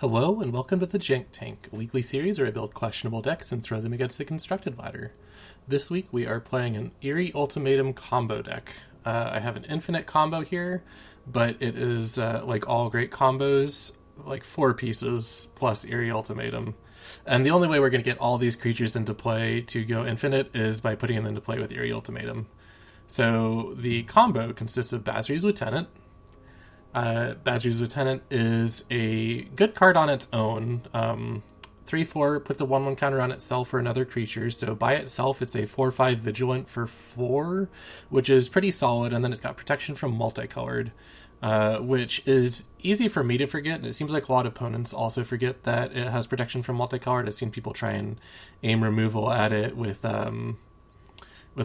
Hello, and welcome to the Jank Tank, a weekly series where I build questionable decks and throw them against the constructed ladder. This week we are playing an Eerie Ultimatum combo deck. I have an infinite combo here, but it is, like all great combos, like 4 pieces plus Eerie Ultimatum. And the only way we're going to get all these creatures into play to go infinite is by putting them into play with Eerie Ultimatum. So the combo consists of Basri's Lieutenant. Basri's Lieutenant is a good card on its own. 3/4 puts a 1/1 counter on itself for another creature, so by itself it's a 4/5 Vigilant for 4, which is pretty solid, and then it's got protection from multicolored, which is easy for me to forget, and it seems like a lot of opponents also forget that it has protection from multicolored. I've seen people try and aim removal at it with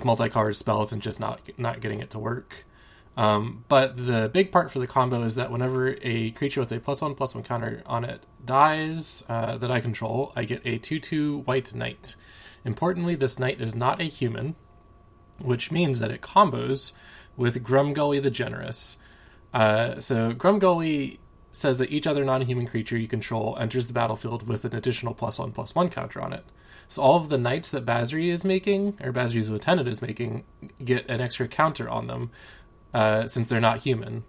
multicolored spells and just not getting it to work. But the big part for the combo is that whenever a creature with a +1/+1 counter on it dies that I control, I get a 2/2 white knight. Importantly, this knight is not a human, which means that it combos with Grumgully the Generous. So Grumgully says that each other non-human creature you control enters the battlefield with an additional +1/+1 counter on it. So all of the knights that Basri is making, or Basri's Lieutenant is making, get an extra counter on them. Since they're not human.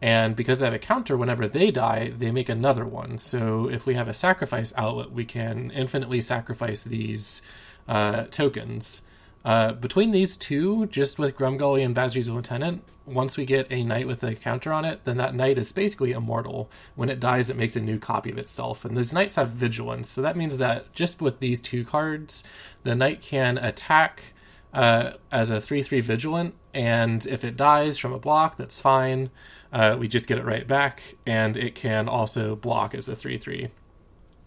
And because they have a counter, whenever they die, they make another one. So if we have a sacrifice outlet, we can infinitely sacrifice these tokens. Between these two, just with Grumgully and Basri's Lieutenant, once we get a knight with a counter on it, then that knight is basically immortal. When it dies, it makes a new copy of itself. And these knights have vigilance, so that means that just with these 2 cards, the knight can attack as a 3/3 Vigilant, and if it dies from a block, that's fine. We just get it right back, and it can also block as a 3/3.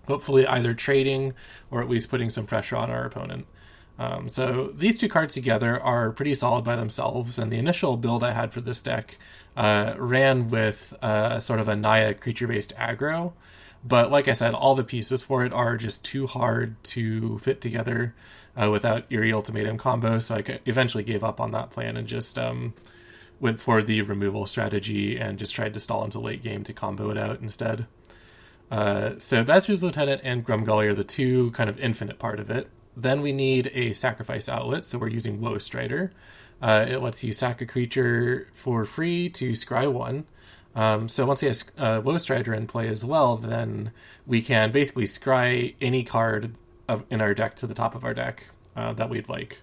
Hopefully either trading or at least putting some pressure on our opponent. So these 2 cards together are pretty solid by themselves, and the initial build I had for this deck ran with sort of a Naya creature-based aggro. But like I said, all the pieces for it are just too hard to fit together without Eerie Ultimatum combo, so I eventually gave up on that plan and just went for the removal strategy and just tried to stall into late game to combo it out instead. So Basri's Lieutenant and Grumgully are the 2 kind of infinite part of it. Then we need a sacrifice outlet, so we're using Woe Strider. It lets you sack a creature for free to scry 1. So once we have Woe Strider in play as well, then we can basically scry any card in our deck to the top of our deck that we'd like.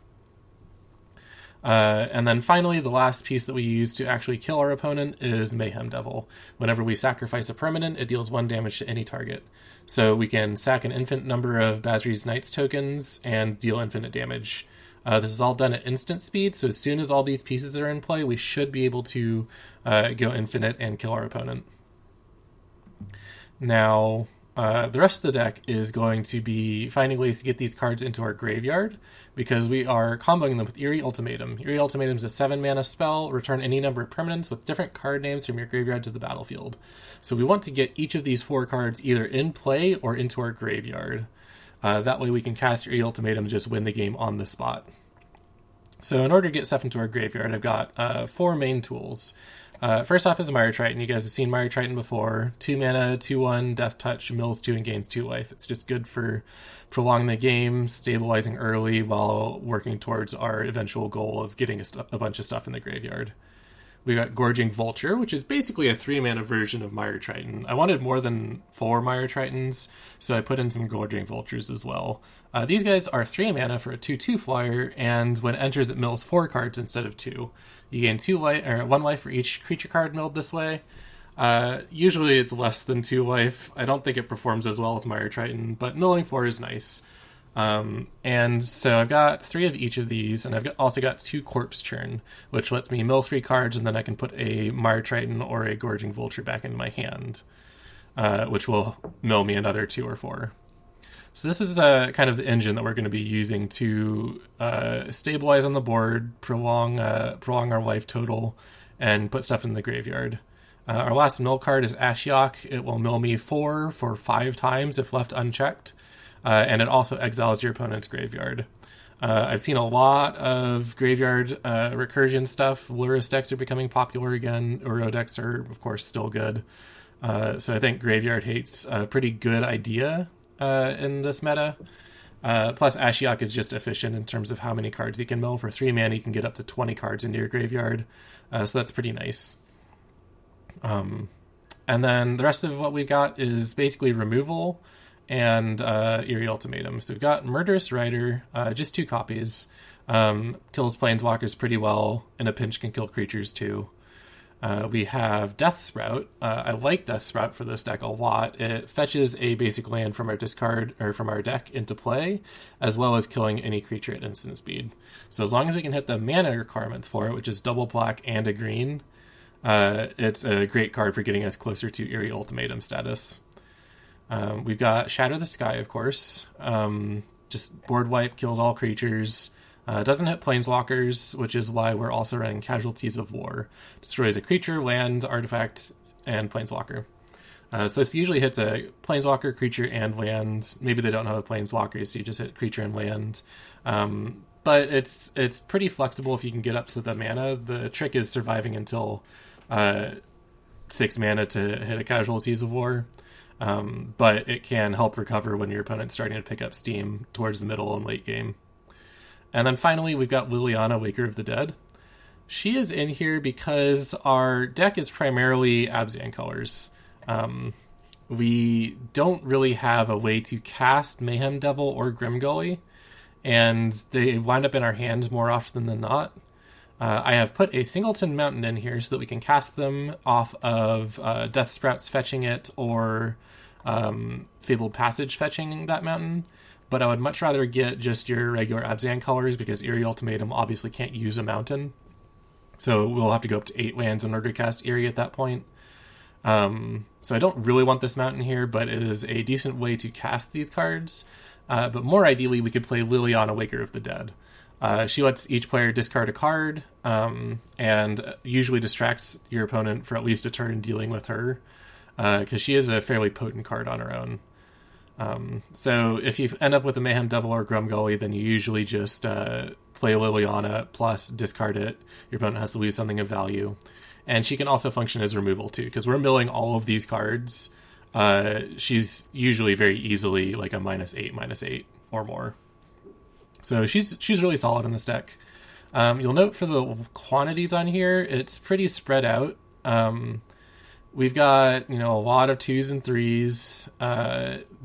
And then finally, the last piece that we use to actually kill our opponent is Mayhem Devil. Whenever we sacrifice a permanent, it deals 1 damage to any target. So we can sack an infinite number of Basri's Knights tokens and deal infinite damage. This is all done at instant speed, so as soon as all these pieces are in play, we should be able to go infinite and kill our opponent. Now, the rest of the deck is going to be finding ways to get these cards into our graveyard, because we are comboing them with Eerie Ultimatum. Eerie Ultimatum is a 7-mana spell. Return any number of permanents with different card names from your graveyard to the battlefield. So we want to get each of these 4 cards either in play or into our graveyard. That way we can cast Eerie Ultimatum and just win the game on the spot. So in order to get stuff into our graveyard, I've got 4 main tools. First off is a Mire Triton. You guys have seen Mire Triton before. 2 mana, 2/1, Death Touch, mills 2 and gains 2 life. It's just good for prolonging the game, stabilizing early while working towards our eventual goal of getting a bunch of stuff in the graveyard. We got Gorging Vulture, which is basically a 3-mana version of Mire Triton. I wanted more than 4 Mire Tritons, so I put in some Gorging Vultures as well. These guys are 3 mana for a 2/2 flyer, and when it enters, it mills 4 cards instead of 2. You gain 1 life for each creature card milled this way. Usually it's less than 2 life. I don't think it performs as well as Mire Triton, but milling 4 is nice. And so I've got 3 of each of these, and I've also got 2 Corpse Churn, which lets me mill 3 cards, and then I can put a Mire Triton or a Gorging Vulture back into my hand, which will mill me another 2 or 4. So this is kind of the engine that we're going to be using to stabilize on the board, prolong our life total, and put stuff in the graveyard. Our last mill card is Ashiok. It will mill me 4 for 5 times if left unchecked, and it also exiles your opponent's graveyard. I've seen a lot of graveyard recursion stuff. Lurrus decks are becoming popular again. Uro decks are, of course, still good. So I think Graveyard Hate's a pretty good idea in this meta. Plus, Ashiok is just efficient in terms of how many cards he can mill. For 3 mana, you can get up to 20 cards into your graveyard. So that's pretty nice. And then the rest of what we've got is basically removal and Eerie Ultimatum. So we've got Murderous Rider, just 2 copies. Kills planeswalkers pretty well. In a pinch can kill creatures too. We have Death Sprout. I like Death Sprout for this deck a lot. It fetches a basic land from our discard or from our deck into play, as well as killing any creature at instant speed. So as long as we can hit the mana requirements for it, which is double black and a green, it's a great card for getting us closer to Eerie Ultimatum status. We've got Shatter the Sky, of course. Just board wipe, kills all creatures. Doesn't hit planeswalkers, which is why we're also running Casualties of War. Destroys a creature, land, artifact, and planeswalker. So this usually hits a planeswalker, creature, and land. Maybe they don't have a planeswalker, so you just hit creature and land. But it's pretty flexible if you can get up to the mana. The trick is surviving until 6 mana to hit a Casualties of War. But it can help recover when your opponent's starting to pick up steam towards the middle and late game. And then finally, we've got Liliana, Waker of the Dead. She is in here because our deck is primarily Abzan colors. We don't really have a way to cast Mayhem Devil or Grimgully, and they wind up in our hands more often than not. I have put a Singleton Mountain in here so that we can cast them off of Death Sprouts fetching it or Fabled Passage fetching that mountain. But I would much rather get just your regular Abzan colors because Eerie Ultimatum obviously can't use a mountain. So we'll have to go up to 8 lands in order to cast Eerie at that point. So I don't really want this mountain here, but it is a decent way to cast these cards. But more ideally, we could play Liliana, Waker of the Dead. She lets each player discard a card, and usually distracts your opponent for at least a turn dealing with her, because she is a fairly potent card on her own. So if you end up with a Mayhem Devil or Grumgully, then you usually just play Liliana plus discard it. Your opponent has to lose something of value. And she can also function as removal too, because we're milling all of these cards. She's usually very easily like a -8 or more. So she's really solid in this deck. You'll note for the quantities on here, it's pretty spread out. We've got, a lot of 2s and 3s.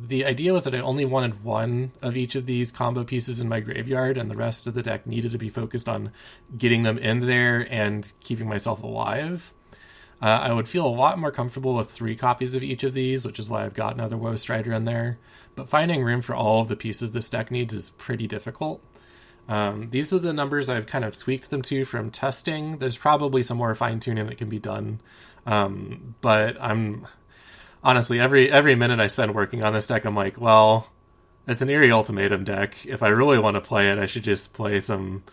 The idea was that I only wanted 1 of each of these combo pieces in my graveyard, and the rest of the deck needed to be focused on getting them in there and keeping myself alive. I would feel a lot more comfortable with 3 copies of each of these, which is why I've got another Woe Strider in there. But finding room for all of the pieces this deck needs is pretty difficult. These are the numbers I've kind of tweaked them to from testing. There's probably some more fine-tuning that can be done. But I'm honestly, every minute I spend working on this deck, I'm like, well, it's an Eerie Ultimatum deck. If I really want to play it, I should just play some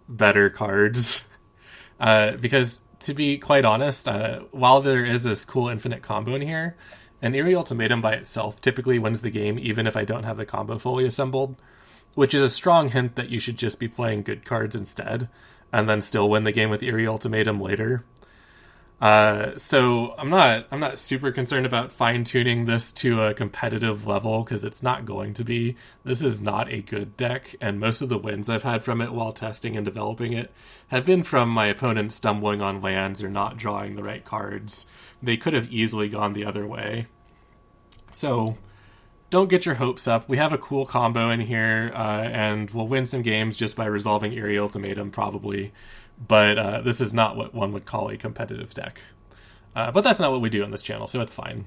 better cards. Because to be quite honest, while there is this cool infinite combo in here, an Eerie Ultimatum by itself typically wins the game, even if I don't have the combo fully assembled, which is a strong hint that you should just be playing good cards instead, and then still win the game with Eerie Ultimatum later. So I'm not super concerned about fine-tuning this to a competitive level, because it's not going to be. This is not a good deck, and most of the wins I've had from it while testing and developing it have been from my opponent stumbling on lands or not drawing the right cards. They could have easily gone the other way. So don't get your hopes up. We have a cool combo in here, and we'll win some games just by resolving Eerie Ultimatum, probably. But this is not what one would call a competitive deck. But that's not what we do on this channel, so it's fine.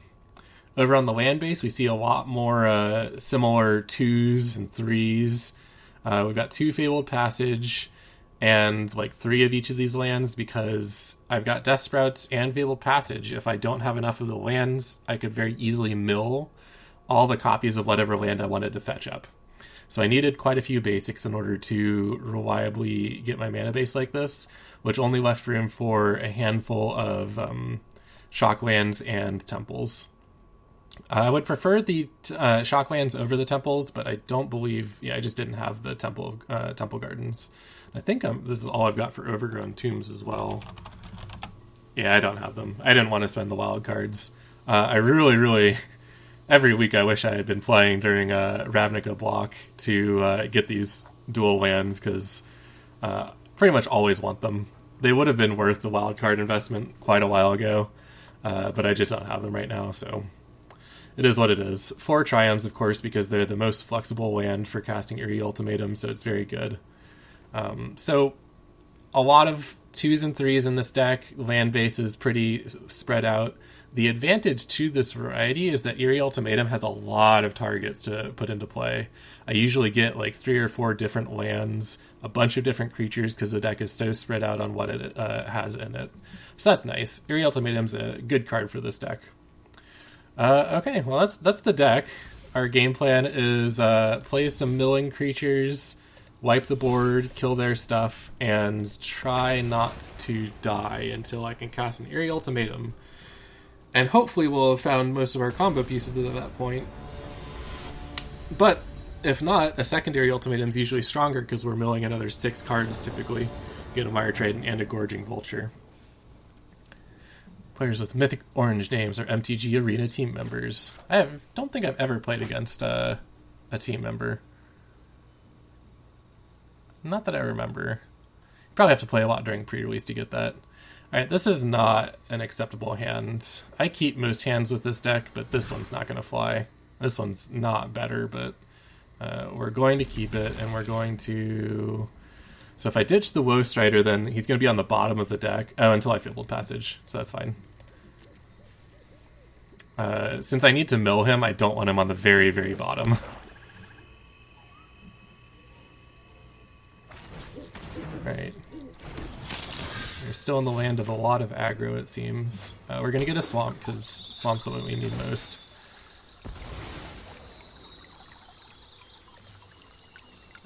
Over on the land base, we see a lot more similar 2s and 3s. We've got 2 Fabled Passage and like 3 of each of these lands, because I've got Death Sprouts and Fabled Passage. If I don't have enough of the lands, I could very easily mill all the copies of whatever land I wanted to fetch up. So I needed quite a few basics in order to reliably get my mana base like this, which only left room for a handful of shocklands and temples. I would prefer the shocklands over the temples, but I don't believe... I just didn't have the Temple Gardens. I think this is all I've got for Overgrown Tombs as well. Yeah, I don't have them. I didn't want to spend the wild cards. I really, every week I wish I had been playing during a Ravnica block to get these dual lands, because pretty much always want them. They would have been worth the wildcard investment quite a while ago, but I just don't have them right now, so it is what it is. 4 Triumphs, of course, because they're the most flexible land for casting Eerie Ultimatum, so it's very good. So a lot of 2s and 3s in this deck. Land base is pretty spread out. The advantage to this variety is that Eerie Ultimatum has a lot of targets to put into play. I usually get like 3 or 4 different lands, a bunch of different creatures, because the deck is so spread out on what it has in it. So that's nice. Eerie Ultimatum's a good card for this deck. Okay, well that's the deck. Our game plan is play some milling creatures, wipe the board, kill their stuff, and try not to die until I can cast an Eerie Ultimatum. And hopefully we'll have found most of our combo pieces at that point. But if not, a secondary Ultimatum is usually stronger because we're milling another 6 cards typically. Get a Mire Triton and a Gorging Vulture. Players with mythic orange names are MTG Arena team members. Don't think I've ever played against a team member. Not that I remember. You probably have to play a lot during pre-release to get that. Alright, this is not an acceptable hand. I keep most hands with this deck, but this one's not going to fly. This one's not better, but we're going to keep it, and we're going to... So if I ditch the Woe Strider, then he's going to be on the bottom of the deck. Oh, until I Fabled Passage, so that's fine. Since I need to mill him, I don't want him on the very, very bottom. Alright. We're still in the land of a lot of aggro, it seems. We're going to get a Swamp, because Swamp's what we need most.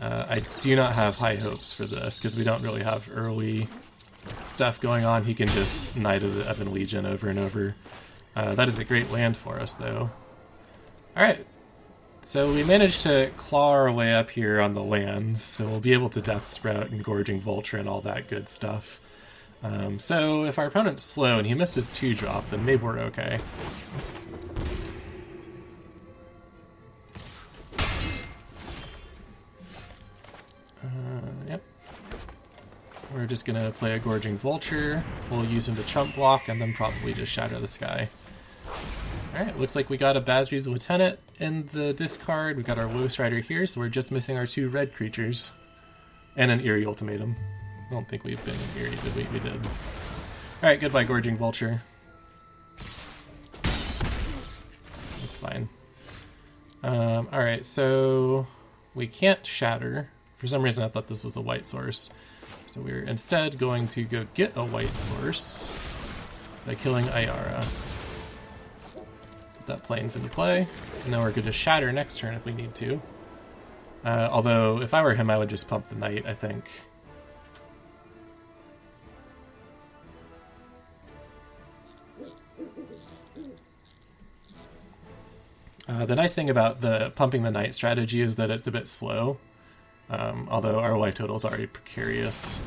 I do not have high hopes for this, because we don't really have early stuff going on. He can just Knight of the Ebon Legion over and over. That is a great land for us, though. Alright. So we managed to claw our way up here on the lands, so we'll be able to Death Sprout and Gorging Vulture and all that good stuff. So if our opponent's slow and he missed his 2-drop, then maybe we're okay. Yep. We're just gonna play a Gorging Vulture. We'll use him to chump block and then probably just Shatter the Sky. Alright, looks like we got a Basri's Lieutenant in the discard. We got our Woe Strider here, so we're just missing our 2 red creatures. And an Eerie Ultimatum. I don't think we've been in Eerie, did we? We did. Alright, goodbye Gorging Vulture. That's fine. Alright, so we can't Shatter. For some reason I thought this was a white source. So we're instead going to go get a white source by killing Alara. Put that plains into play. And now we're going to Shatter next turn if we need to. Although, if I were him, I would just pump the Knight, I think. The nice thing about the pumping the Knight strategy is that it's a bit slow. Although our life total is already precarious.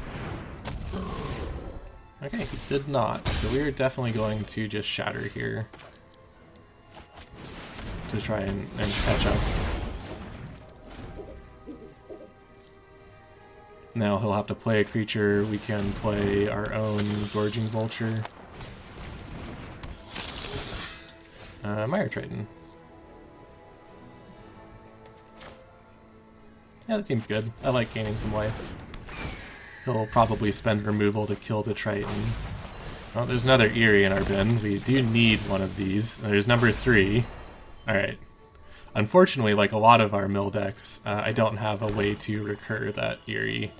Okay, he did not. So we're definitely going to just Shatter here. To try and catch up. Now he'll have to play a creature. We can play our own Gorging Vulture. Mire Triton. Yeah, that seems good. I like gaining some life. He'll probably spend removal to kill the Triton. Oh, there's another Eerie in our bin. We do need one of these. There's number 3. Alright. Unfortunately, like a lot of our mill decks, I don't have a way to recur that Eerie.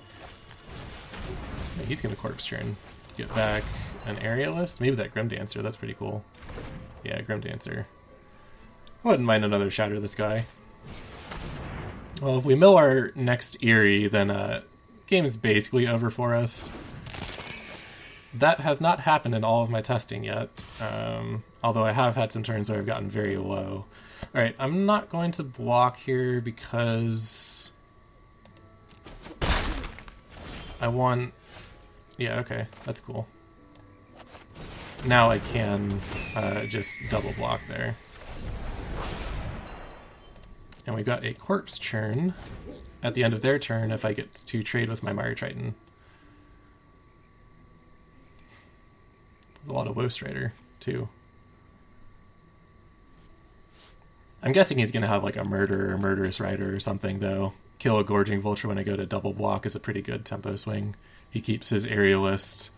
Yeah, he's gonna Corpse Churn. Get back an Aerialist? Maybe that Grim Dancer, that's pretty cool. Yeah, Grim Dancer. I wouldn't mind another Shatter the Sky. Well, if we mill our next Eerie, then game's basically over for us. That has not happened in all of my testing yet, although I have had some turns where I've gotten very low. Alright, I'm not going to block here because I want... Yeah, okay, that's cool. Now I can just double block there. And we've got a corpse churn at the end of their turn if I get to trade with my Mire Triton. There's a lot of Woe Strider, too. I'm guessing he's going to have like a Murder or Murderous Rider or something, though. Kill a Gorging Vulture when I go to double block is a pretty good tempo swing. He keeps his Aerialist.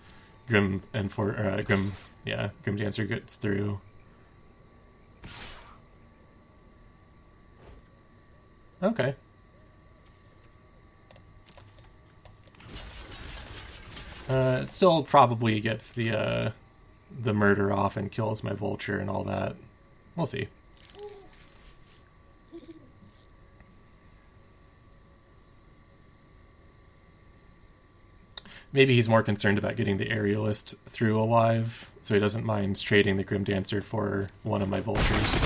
Grim Dancer gets through. Okay. It still probably gets the murder off and kills my Vulture and all that. We'll see. Maybe he's more concerned about getting the Aerialist through alive, so he doesn't mind trading the Grim Dancer for one of my Vultures.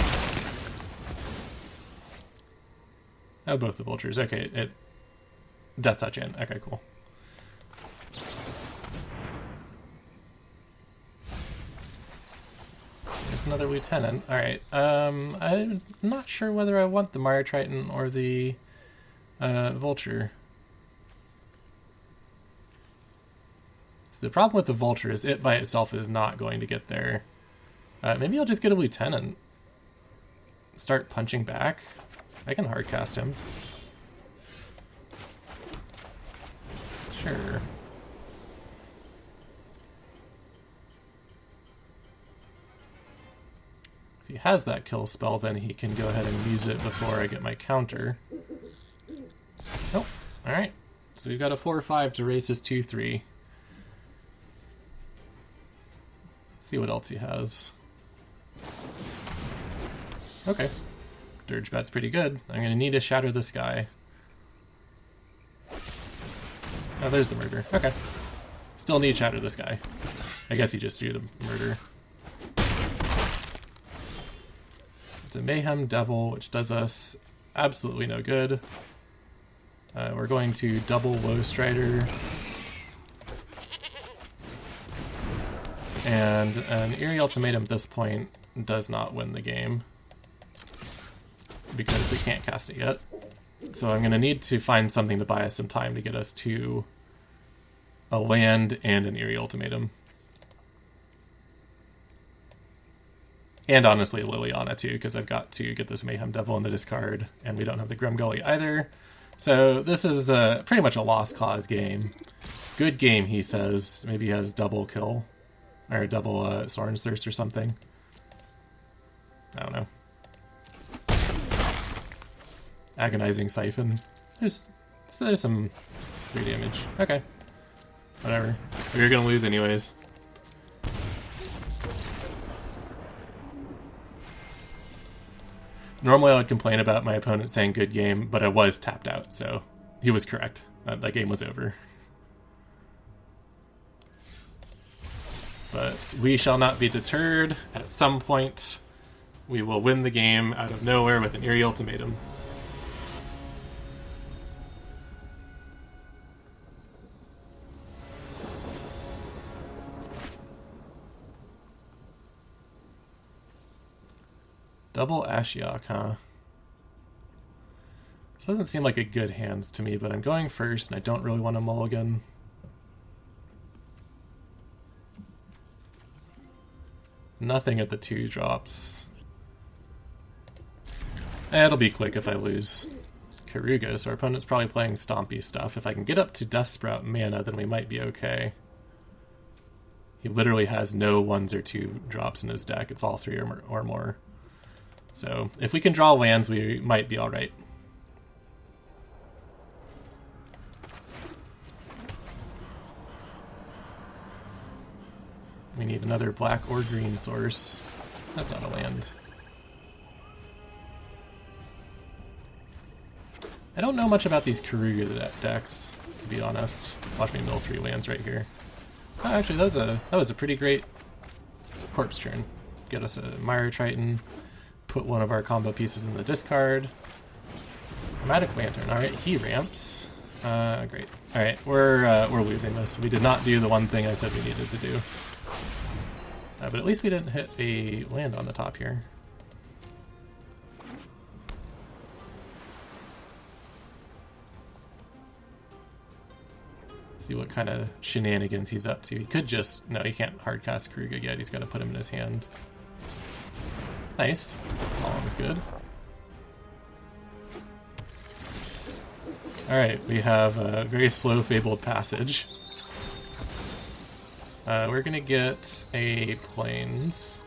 Oh, both the Vultures. Okay, Death Touch in. Okay, cool. There's another Lieutenant. Alright, I'm not sure whether I want the Mire Triton or the Vulture. The problem with the Vulture is it by itself is not going to get there. Maybe I'll just get a Lieutenant. Start punching back. I can hardcast him. Sure. If he has that kill spell, then he can go ahead and use it before I get my counter. Nope. Alright. So we've got a 4-5 to race his 2-3. See what else he has. Okay. Dirge Bat's pretty good. I'm going to need to shatter this guy. Oh, there's the murder. Okay. Still need to shatter this guy. I guess he just drew the murder. It's a Mayhem Devil, which does us absolutely no good. We're going to double Woe Strider. And an Eerie Ultimatum at this point does not win the game because we can't cast it yet. So I'm going to need to find something to buy us some time to get us to a land and an Eerie Ultimatum. And honestly, Liliana too, because I've got to get this Mayhem Devil in the discard, and we don't have the Grim Gully either. So this is pretty much a lost cause game. Good game, he says. Maybe he has double kill. Or double Soren's Thirst or something. I don't know. Agonizing Siphon. There's some 3 damage. Okay. Whatever. We were gonna lose anyways. Normally I would complain about my opponent saying good game, but I was tapped out, so he was correct. That game was over. But we shall not be deterred. At some point, we will win the game out of nowhere with an Eerie Ultimatum. Double Ashiok, huh? This doesn't seem like a good hand to me, but I'm going first, and I don't really want to mulligan. Nothing at the 2 drops. It'll be quick if I lose. Karuga, so our opponent's probably playing stompy stuff. If I can get up to Death Sprout mana, then we might be okay. He literally has no 1s or 2 drops in his deck. It's all 3 or more. So if we can draw lands, we might be alright. We need another black or green source. That's not a land. I don't know much about these Karuga decks, to be honest. Watch me mill 3 lands right here. Oh, actually, that was a pretty great corpse turn. Get us a Mire Triton, put one of our combo pieces in the discard. Chromatic Lantern. Alright, he ramps. Great. Alright, we're losing this. We did not do the one thing I said we needed to do. But at least we didn't hit a land on the top here. See what kind of shenanigans he's up to. He could just... No, he can't hardcast Karuga yet. He's got to put him in his hand. Nice. Solemn is good. Alright, we have a very slow Fabled Passage. We're gonna get a Plains.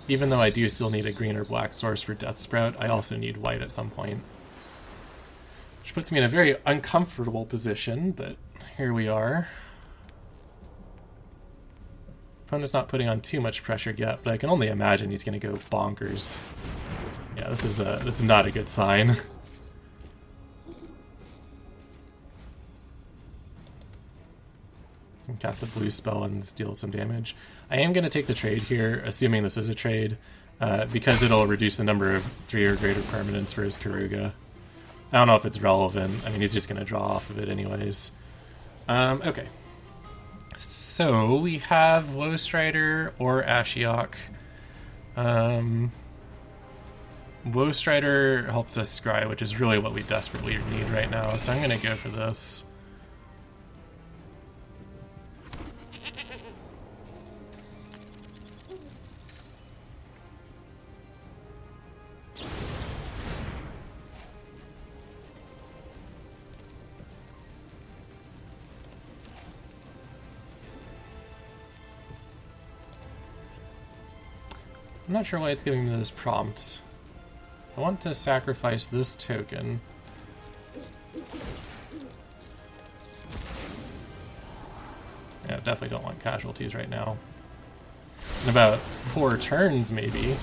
Even though I do still need a green or black source for Death Sprout, I also need white at some point. Which puts me in a very uncomfortable position, but here we are. Opponent's not putting on too much pressure yet, but I can only imagine he's gonna go bonkers. Yeah, this is not a good sign. Cast a blue spell and deal some damage. I am going to take the trade here, assuming this is a trade, because it'll reduce the number of 3 or greater permanents for his Karuga. I don't know if it's relevant. I mean, he's just going to draw off of it anyways. Okay. So, we have Woestrider or Ashiok. Woestrider helps us scry, which is really what we desperately need right now, so I'm going to go for this. I'm not sure why it's giving me this prompt. I want to sacrifice this token. Yeah, definitely don't want casualties right now. In about 4 turns, maybe.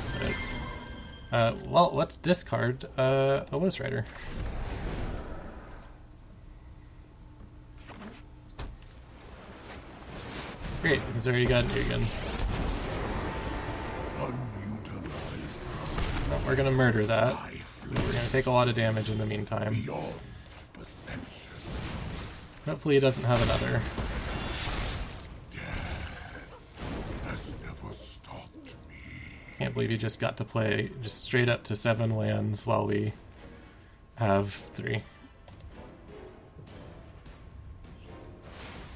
But, well, let's discard a Woestrider. Great, he's already got an Ugin. Well, we're gonna murder that. We're gonna take a lot of damage in the meantime. Hopefully he doesn't have another. Can't believe he just got to play just straight up to 7 lands while we have 3.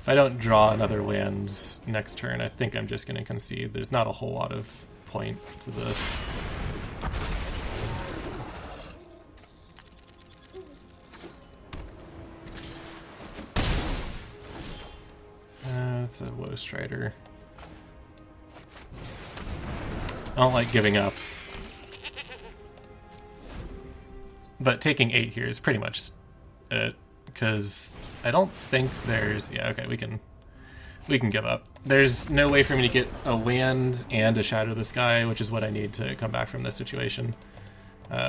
If I don't draw another lands next turn, I think I'm just gonna concede. There's not a whole lot of point to this. That's a Woestrider. I don't like giving up. But taking 8 here is pretty much it, because I don't think there's... Yeah, okay, we can give up. There's no way for me to get a land and a Shadow the Sky, which is what I need to come back from this situation.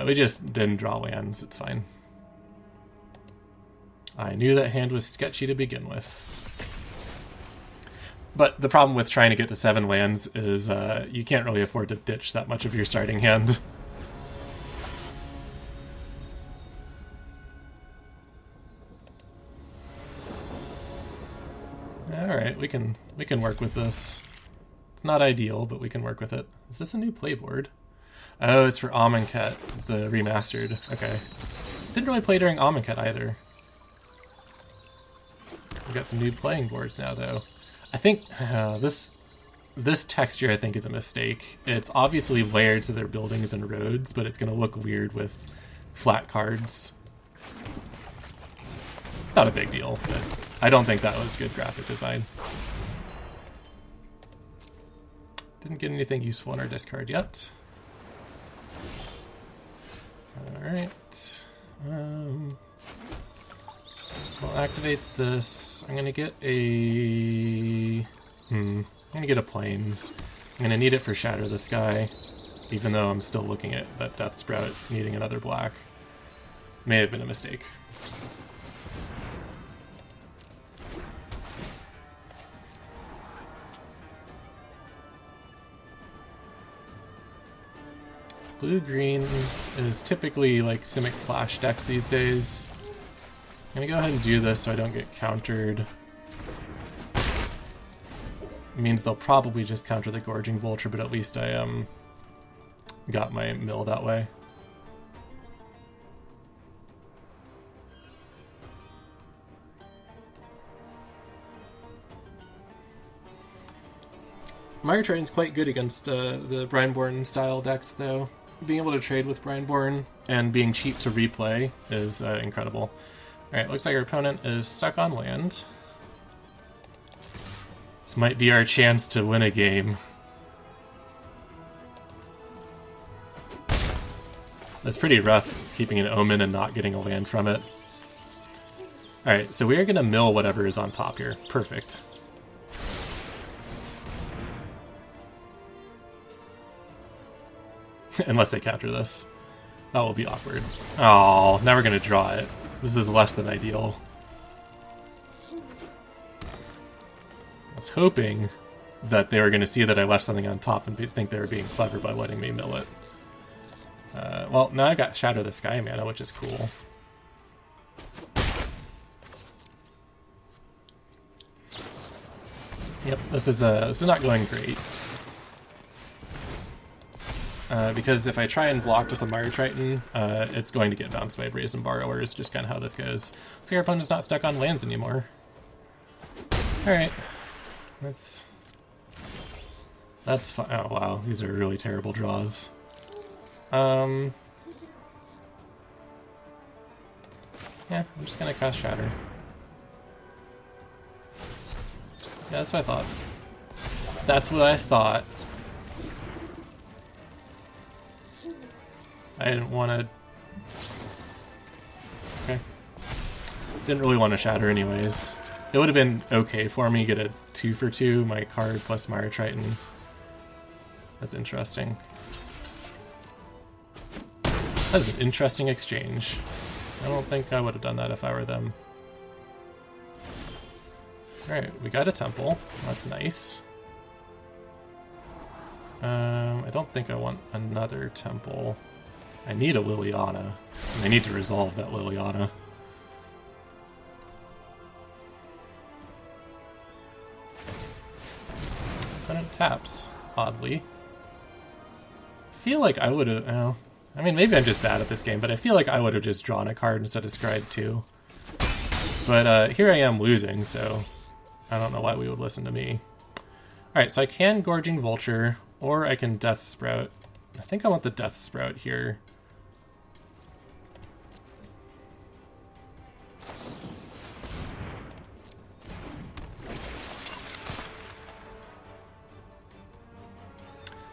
We just didn't draw lands, it's fine. I knew that hand was sketchy to begin with. But the problem with trying to get to 7 lands is you can't really afford to ditch that much of your starting hand. Alright, we can work with this. It's not ideal, but we can work with it. Is this a new playboard? Oh, it's for Amonkhet, the remastered. Okay. Didn't really play during Amonkhet either. We've got some new playing boards now, though. I think this texture, I think, is a mistake. It's obviously layered to their buildings and roads, but it's going to look weird with flat cards. Not a big deal, but I don't think that was good graphic design. Didn't get anything useful in our discard yet. Alright. We'll activate this. I'm gonna get a... I'm gonna get a Plains. I'm gonna need it for Shatter the Sky, even though I'm still looking at that Death Sprout needing another black. May have been a mistake. Blue-green is typically like Simic Flash decks these days. I'm gonna go ahead and do this so I don't get countered. It means they'll probably just counter the Gorging Vulture, but at least I got my mill that way. Mire Triton's quite good against the Brineborn style decks, though. Being able to trade with Brineborn and being cheap to replay is incredible. Alright, looks like our opponent is stuck on land. This might be our chance to win a game. That's pretty rough, keeping an Omen and not getting a land from it. Alright, so we are going to mill whatever is on top here. Perfect. Unless they counter this. That will be awkward. Oh, now we're going to draw it. This is less than ideal. I was hoping that they were going to see that I left something on top and think they were being clever by letting me mill it. Well, now I've got Shadow the Sky mana, which is cool. Yep, this is not going great. Because if I try and block with a Mire Triton, it's going to get bounced by Brazen Borrowers, just kind of how this goes. So your opponent's not stuck on lands anymore. Alright. That's fine. Oh wow, these are really terrible draws. Yeah, I'm just gonna cast Shatter. Yeah, that's what I thought. That's what I thought. I didn't want to... Okay. Didn't really want to Shatter anyways. It would have been okay for me, get a 2 for 2, my card plus Mire Triton. That's interesting. That was an interesting exchange. I don't think I would have done that if I were them. Alright, we got a temple. That's nice. I don't think I want another temple. I need a Liliana, and I need to resolve that Liliana. Opponent taps, oddly. I feel like I would have... I mean, maybe I'm just bad at this game, but I feel like I would have just drawn a card instead of Scribe 2. But here I am losing, so I don't know why we would listen to me. Alright, so I can Gorging Vulture, or I can Death Sprout. I think I want the Death Sprout here.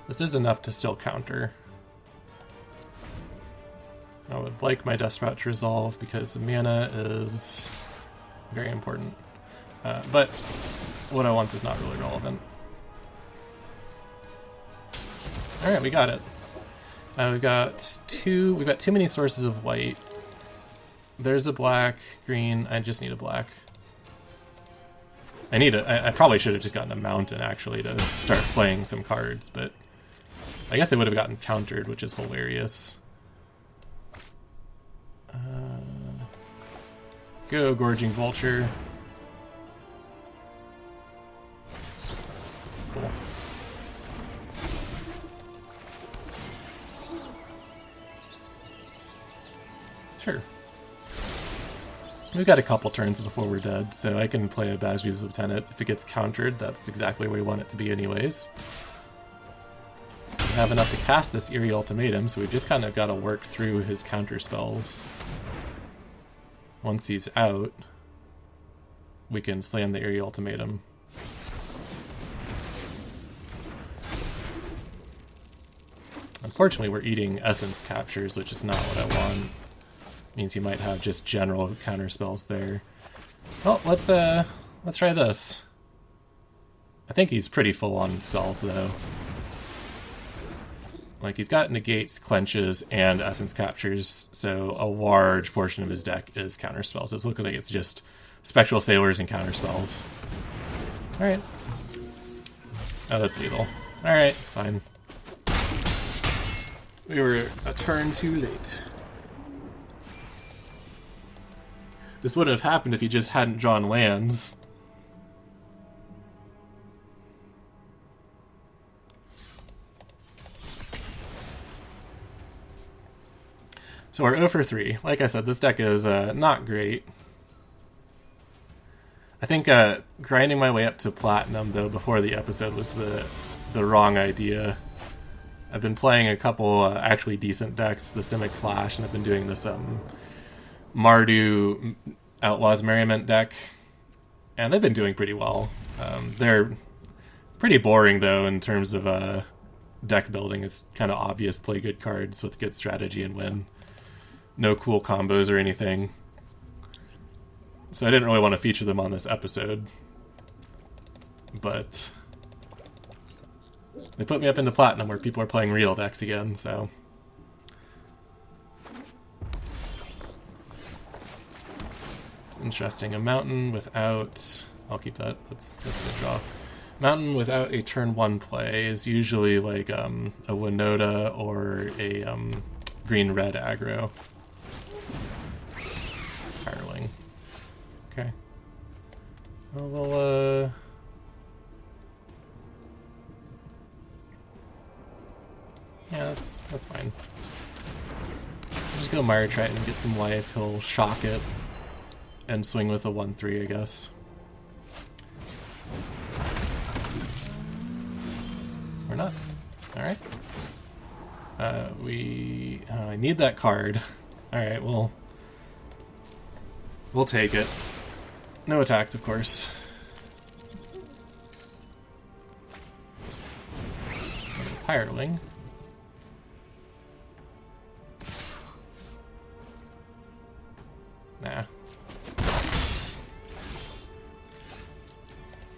This is enough to still counter. I would like my Death Sprout to resolve because mana is very important. But what I want is not really relevant. Alright, we got it. We've got too many sources of white. There's a black, green, I just need a black. I probably should have just gotten a mountain actually to start playing some cards, but I guess they would have gotten countered, which is hilarious. Go Gorging Vulture. Cool. Sure. We've got a couple turns before we're dead, so I can play a Basri's Lieutenant. If it gets countered, that's exactly where we want it to be anyways. We have enough to cast this Eerie Ultimatum, so we've just kind of got to work through his counter spells. Once he's out, we can slam the Eerie Ultimatum. Unfortunately, we're eating Essence Captures, which is not what I want. Means he might have just general counter spells there. Well, let's try this. I think he's pretty full on spells though. Like he's got negates, quenches, and essence captures, so a large portion of his deck is counter spells. It looks like it's just spectral sailors and counter spells. Alright. Oh, that's lethal. Alright, fine. We were a turn too late. This wouldn't have happened if he just hadn't drawn lands. So we're 0 for 3. Like I said, this deck is not great. I think grinding my way up to Platinum, though, before the episode was the wrong idea. I've been playing a couple actually decent decks, the Simic Flash, and I've been doing this Mardu Outlaws Merriment deck, and they've been doing pretty well. They're pretty boring, though, in terms of deck building. It's kind of obvious, play good cards with good strategy and win. No cool combos or anything. So I didn't really want to feature them on this episode. But they put me up into Platinum where people are playing real decks again, so. It's interesting. A mountain without... I'll keep that. That's a good draw. Mountain without a turn 1 play is usually like a Winota or a green-red aggro. Hirling. Okay. Well, yeah, that's fine. Just go Mire Triton and get some life. He'll shock it and swing with a 1/3, I guess. Or not. Alright. I need that card. Alright, we'll take it. No attacks, of course. Hirling. Nah.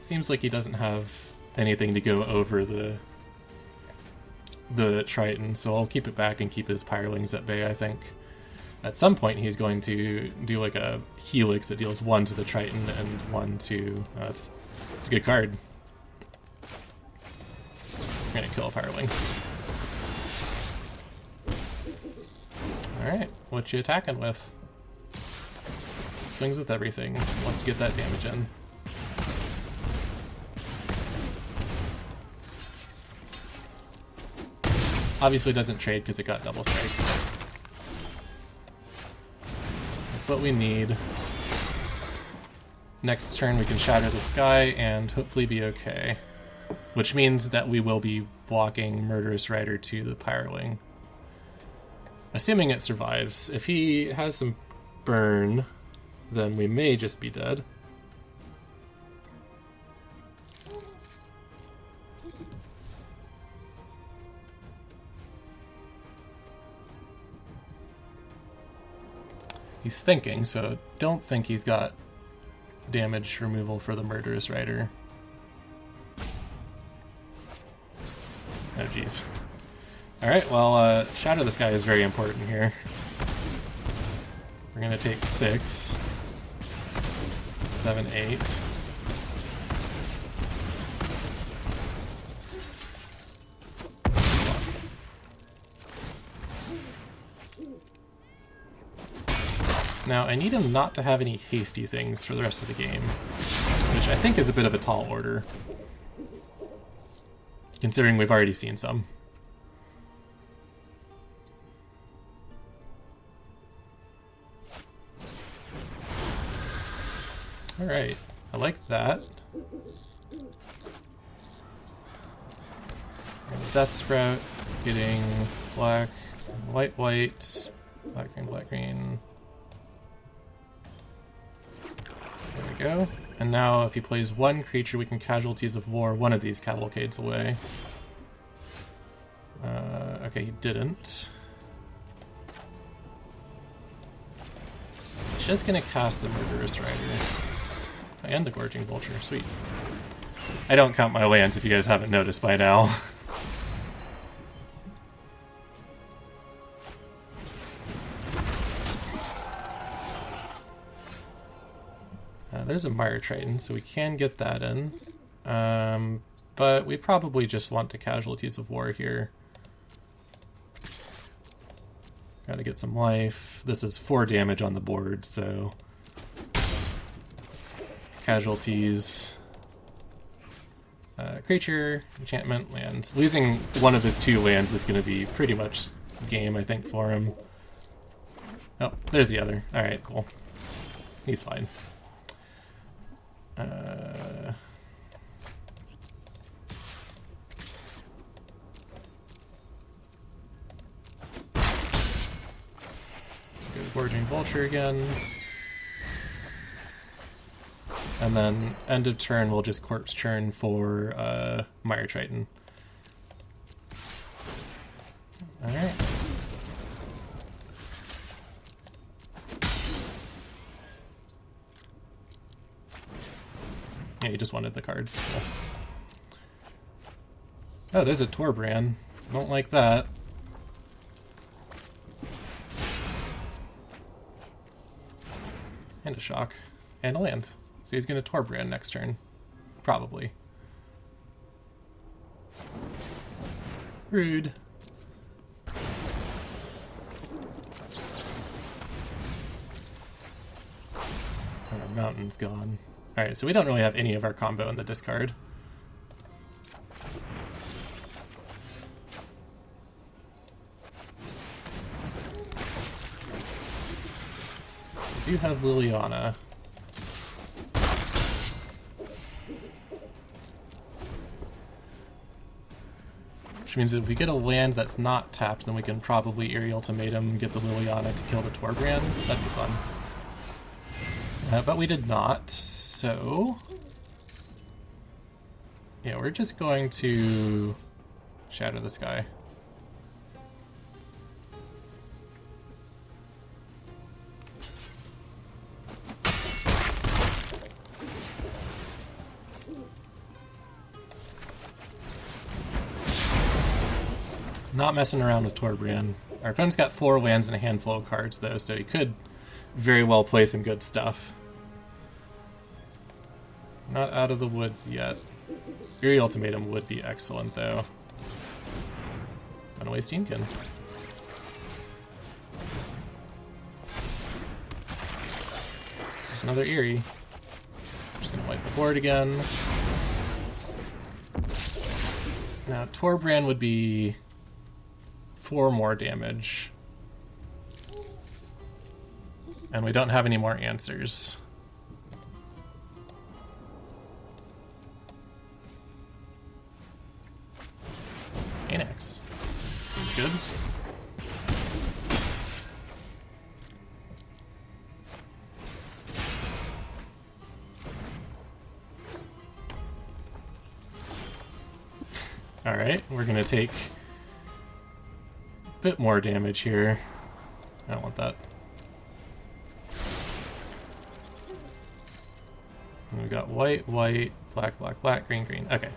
Seems like he doesn't have anything to go over the Triton, so I'll keep it back and keep his Hirelings at bay, I think. At some point he's going to do like a Helix that deals 1 to the Triton and 1 to... it's a good card. I'm gonna kill a Hireling. Alright, what you attacking with? Swings with everything. Wants to get that damage in. Obviously doesn't trade because it got double strike. That's what we need. Next turn we can shatter the sky and hopefully be okay. Which means that we will be blocking Murderous Rider to the Hireling. Assuming it survives. If he has some burn, then we may just be dead. He's thinking, so don't think he's got damage removal for the Murderous Rider. Oh, jeez. Alright, well, Shatter the Sky is very important here. We're gonna take 6, 7, 8. Now, I need him not to have any hasty things for the rest of the game, which I think is a bit of a tall order, considering we've already seen some. Alright, I like that. Death Sprout, getting black, white, white, black, green, black, green. There we go. And now if he plays 1 creature, we can Casualties of War one of these cavalcades away. Okay, he didn't. He's just gonna cast the Murderous Rider. And the Gorging Vulture. Sweet. I don't count my lands if you guys haven't noticed by now. There's a Mire Triton, so we can get that in. But we probably just want to Casualties of War here. Gotta get some life. This is 4 damage on the board, so... Casualties. Creature, enchantment, land. Losing one of his 2 lands is going to be pretty much game, I think, for him. Oh, there's the other. Alright, cool. He's fine. Go Gorging Vulture again. And then end of turn, we'll just Corpse Churn for Mire Triton. Alright. Yeah, you just wanted the cards. Cool. Oh, there's a Torbran. Don't like that. And a shock. And a land. So he's going to Torbran next turn. Probably. Rude. Our mountain's gone. Alright, so we don't really have any of our combo in the discard. We do have Liliana. Which means if we get a land that's not tapped, then we can probably Eerie Ultimatum, get the Liliana to kill the Torbran. That'd be fun. But we did not, so... yeah, we're just going to Shatter the Sky. Not messing around with Torbran. Our opponent's got 4 lands and a handful of cards, though, so he could very well play some good stuff. Not out of the woods yet. Eerie Ultimatum would be excellent, though. Runaway Steamkin. There's another Eerie. Just gonna wipe the board again. Now, Torbran would be 4 more damage. And we don't have any more answers. Anax. Seems good. Alright, we're gonna take a bit more damage here. I don't want that. And we've got white, white, black, black, black, green, green. Okay.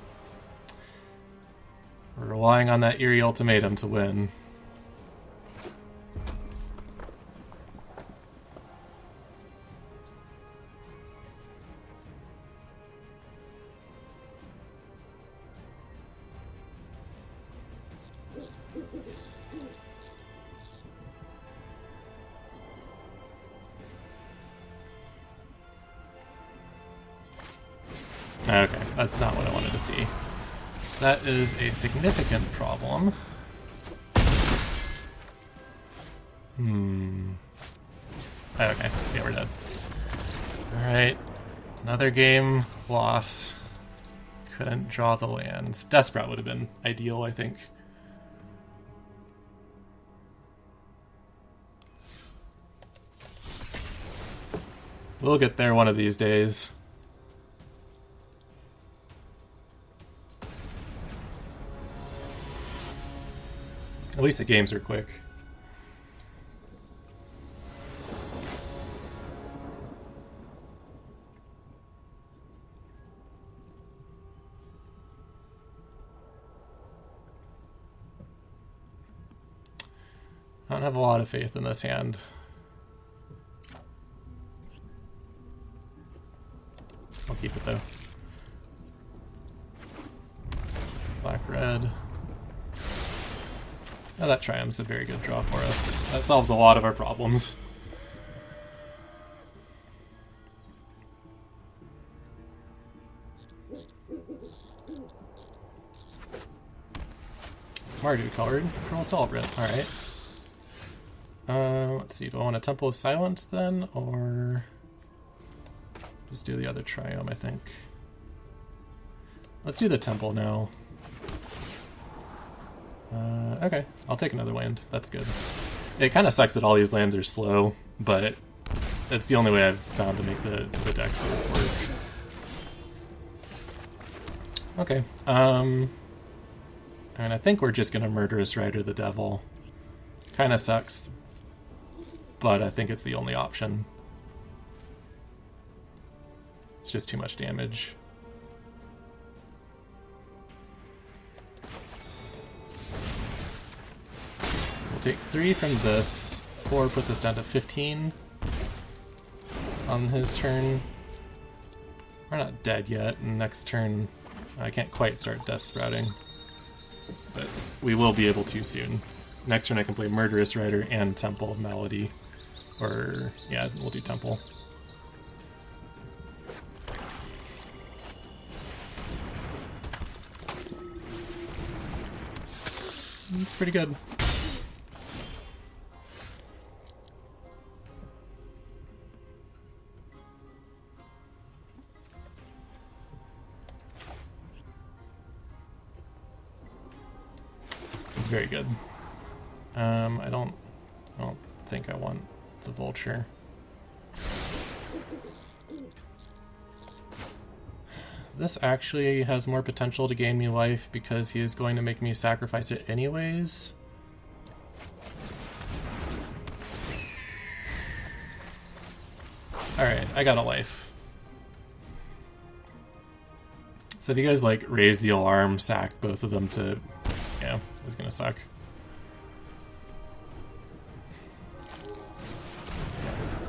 We're relying on that Eerie Ultimatum to win. Okay, that's not what I wanted to see. That is a significant problem. Okay, yeah, we're dead. Alright, another game loss. Just couldn't draw the lands. Death Sprout would have been ideal, I think. We'll get there one of these days. At least the games are quick. I don't have a lot of faith in this hand. I'll keep it though. Black, red. Oh, that Triumph's a very good draw for us. That solves a lot of our problems. Mardu colored. Cruel Celebrant. Alright. Let's see, do I want a Temple of Silence then, or just do the other Triome, I think. Let's do the Temple now. Okay, I'll take another land. That's good. It kind of sucks that all these lands are slow, but it's the only way I've found to make the deck sort of work. Okay, and I think we're just gonna Murderous Rider the Devil. Kind of sucks, but I think it's the only option. It's just too much damage. So we'll take 3 from this. 4 puts us down to 15 on his turn. We're not dead yet, and next turn I can't quite start Death Sprouting, but we will be able to soon. Next turn I can play Murderous Rider and Temple of Malady. Or, yeah, we'll do Temple. It's pretty good. It's very good. I don't think I want the Vulture. This actually has more potential to gain me life because he is going to make me sacrifice it anyways. Alright, I got a life. So if you guys like raise the alarm, sack both of them to... yeah, it's gonna suck.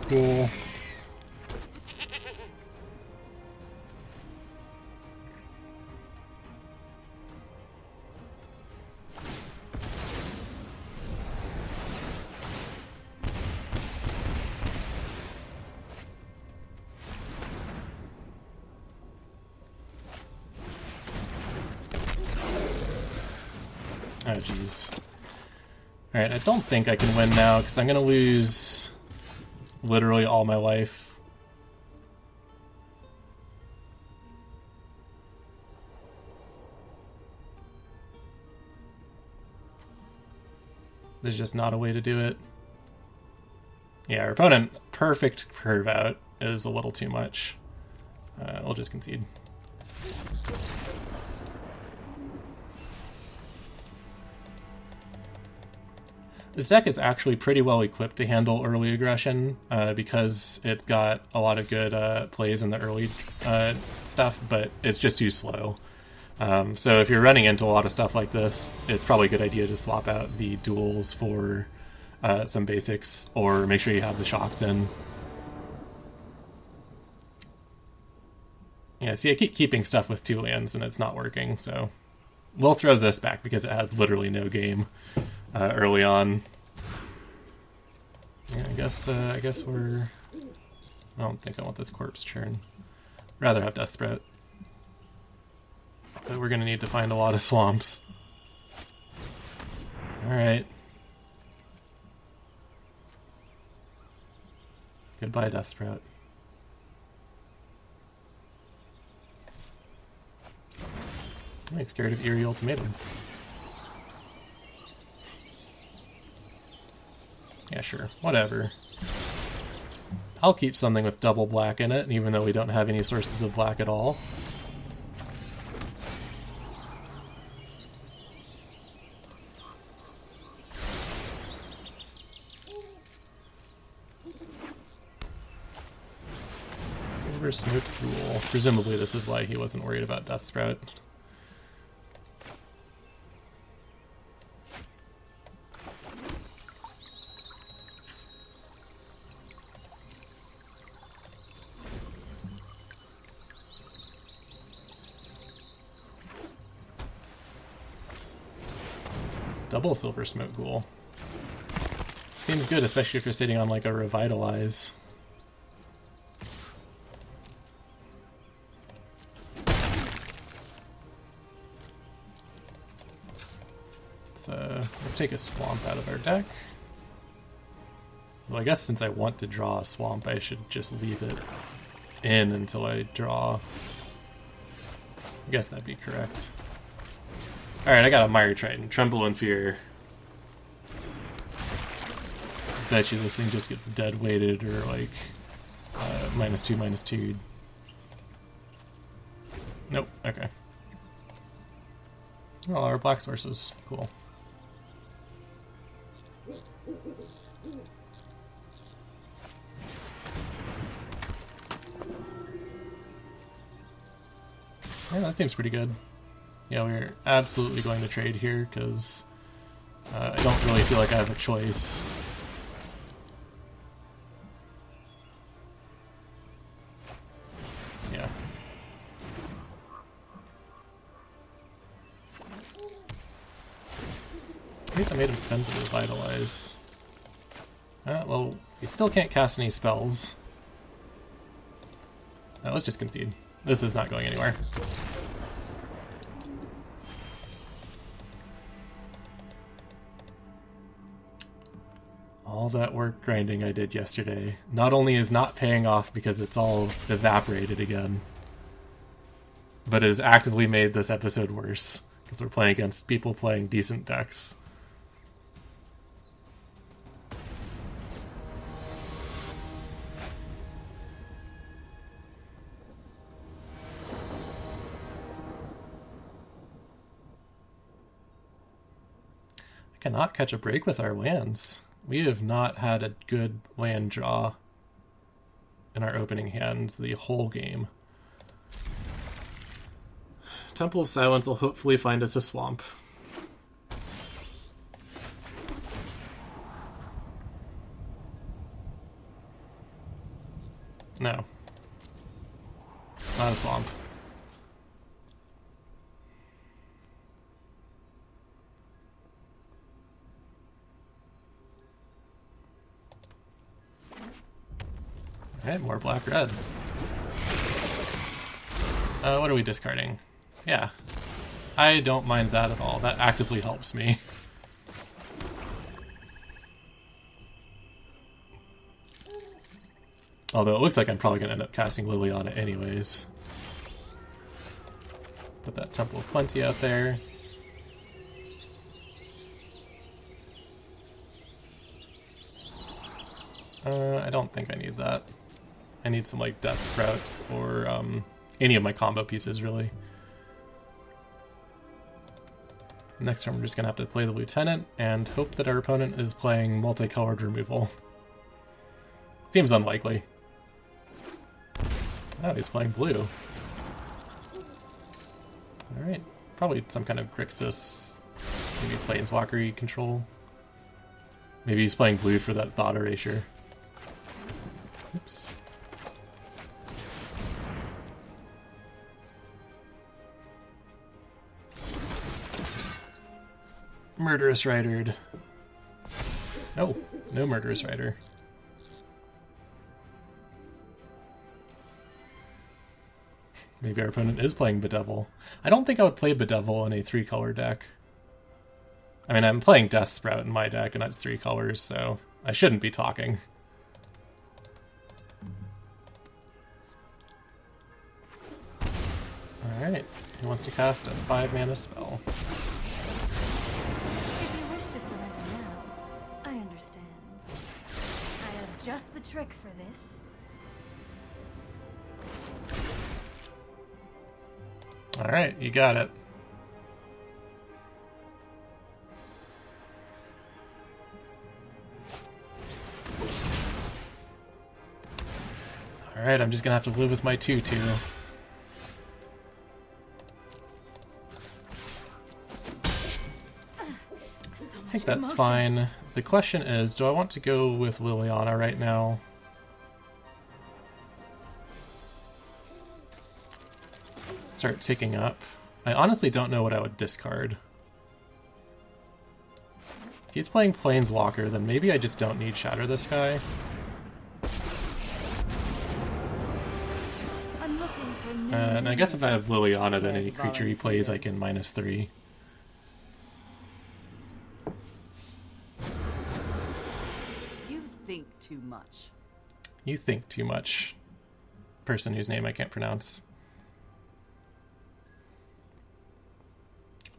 Cool. Oh, jeez. Alright, I don't think I can win now, because I'm going to lose literally all my life. There's just not a way to do it. Yeah, our opponent, perfect curve out is a little too much. We'll just concede. This deck is actually pretty well equipped to handle early aggression because it's got a lot of good plays in the early stuff, but it's just too slow. So if you're running into a lot of stuff like this, it's probably a good idea to swap out the duels for some basics, or make sure you have the shocks in. Yeah, see, I keep keeping stuff with 2 lands and it's not working, so we'll throw this back because it has literally no game early on. Yeah, I guess we're... I don't think I want this corpse churn. Rather have Death Sprout. But we're gonna need to find a lot of swamps. Alright. Goodbye, Death Sprout. I'm scared of Eerie Ultimatum. Yeah, sure. Whatever. I'll keep something with double black in it, even though we don't have any sources of black at all. Silver Smoked Ghoul. Presumably this is why he wasn't worried about Death Sprout. Double Silver Smoke Ghoul. Seems good, especially if you're sitting on like a Revitalize. Let's take a Swamp out of our deck. Well, I guess since I want to draw a swamp, I should just leave it in until I draw. I guess that'd be correct. Alright, I got a Mire Triton. Tremble in Fear. Bet you this thing just gets dead weighted or like -2/-2. Nope, okay. Oh, our black sources. Cool. Yeah, that seems pretty good. Yeah, we're absolutely going to trade here because I don't really feel like I have a choice. Yeah. At least I made him spend to revitalize. Well, he still can't cast any spells. Let's just concede. This is not going anywhere. All that work grinding I did yesterday not only is not paying off because it's all evaporated again, but it has actively made this episode worse because we're playing against people playing decent decks. I cannot catch a break with our lands. We have not had a good land draw in our opening hand the whole game. Temple of Silence will hopefully find us a swamp. No. Not a swamp. Alright, more black-red. What are we discarding? Yeah. I don't mind that at all. That actively helps me. Although it looks like I'm probably going to end up casting Liliana anyways. Put that Temple of Plenty out there. I don't think I need that. I need some like Death Sprouts or any of my combo pieces really. Next turn we're just gonna have to play the Lieutenant and hope that our opponent is playing multicolored removal. Seems unlikely. Oh, he's playing blue. Alright. Probably some kind of Grixis, maybe Planeswalker-y control. Maybe he's playing blue for that Thought Erasure. Oops. Murderous Ridered. Oh, no Murderous Rider. Maybe our opponent is playing Bedevil. I don't think I would play Bedevil in a 3-color deck. I mean, I'm playing Death Sprout in my deck, and that's 3 colors, so I shouldn't be talking. Alright, he wants to cast a 5-mana spell. If you wish to surrender now, I understand. I have just the trick for this. Alright, you got it. Alright, I'm just gonna have to live with my 2/2. I think that's fine. The question is, do I want to go with Liliana right now? Start ticking up. I honestly don't know what I would discard. If he's playing Planeswalker, then maybe I just don't need Shatter this guy. And I guess if I have Liliana, then any creature he plays I can -3. You've think too much. You think too much. Person whose name I can't pronounce.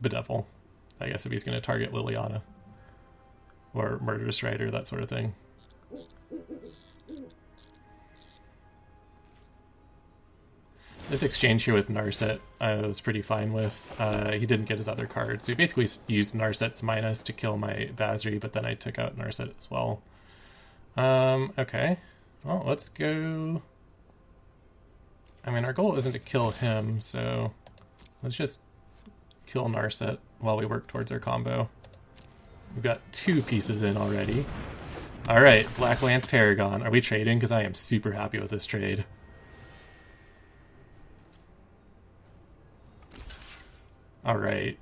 Bedevil. I guess if he's going to target Liliana. Or Murderous Rider, that sort of thing. This exchange here with Narset I was pretty fine with. He didn't get his other card, so he basically used Narset's minus to kill my Basri, but then I took out Narset as well. Okay. Well, let's go... I mean, our goal isn't to kill him, so let's just kill Narset while we work towards our combo. We've got 2 pieces in already. Alright, Black Lance Paragon. Are we trading? Because I am super happy with this trade. Alright.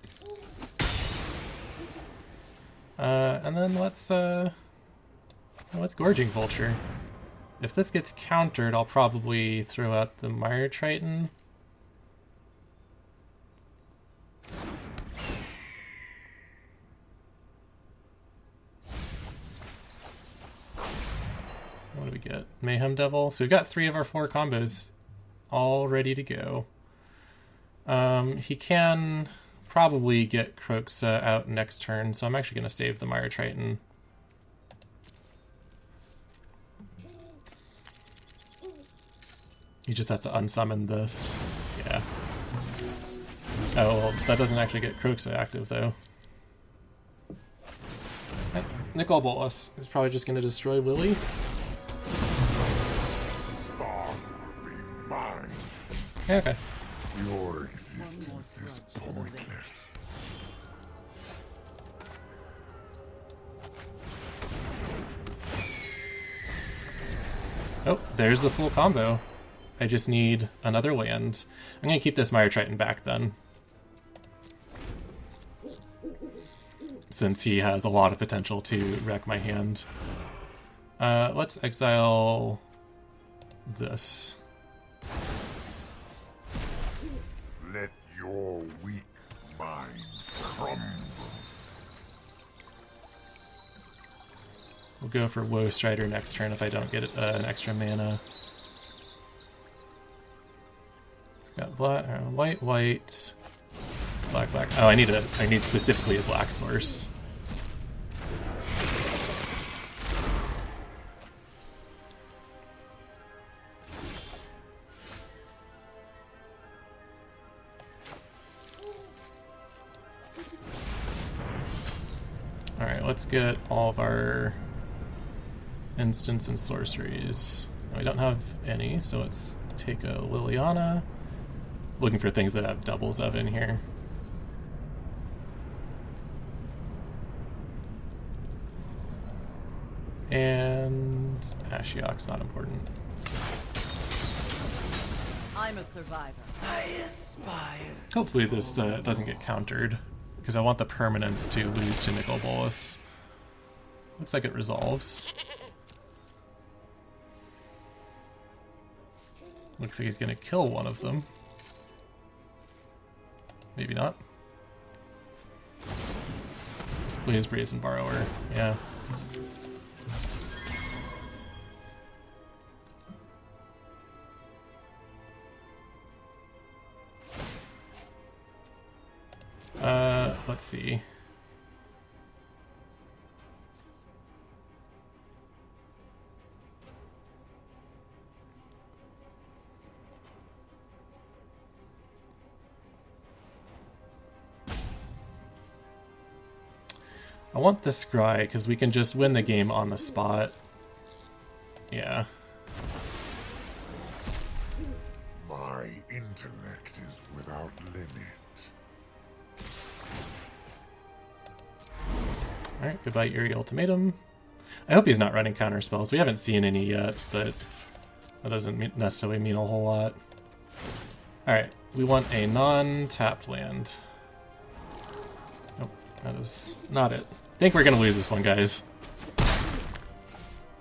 And then let's Gorging Vulture. If this gets countered, I'll probably throw out the Mire Triton. What do we get? Mayhem Devil. So we've got 3 of our 4 combos all ready to go. He can probably get Croxa out next turn, so I'm actually going to save the Mire Triton. He just has to unsummon this. Yeah. Oh, well, that doesn't actually get Croxa active, though. Nicol Bolas is probably just going to destroy Lily. Yeah, okay. Your existence is pointless. Oh, there's the full combo. I just need another land. I'm going to keep this Mire Triton back then, since he has a lot of potential to wreck my hand. Let's exile this. Let your weak minds crumble. We'll go for Woe Strider next turn if I don't get an extra mana. Got black, white, white, black, black. Oh, I need specifically a black source. All right, let's get all of our instants and sorceries. We don't have any, so let's take a Liliana. Looking for things that have doubles of in here. And Ashiok's not important. I'm a survivor. I aspire. Hopefully this doesn't get countered, because I want the permanents to lose to Nicol Bolas. Looks like it resolves. Looks like he's going to kill one of them. Maybe not. Please, Brazen Borrower. Yeah. Let's see. I want the Scry, because we can just win the game on the spot. Yeah. My intellect is without limit. Alright, goodbye Eerie Ultimatum. I hope he's not running counter spells. We haven't seen any yet, but that doesn't necessarily mean a whole lot. Alright, we want a non-tapped land. Nope, that is not it. I think we're going to lose this one, guys.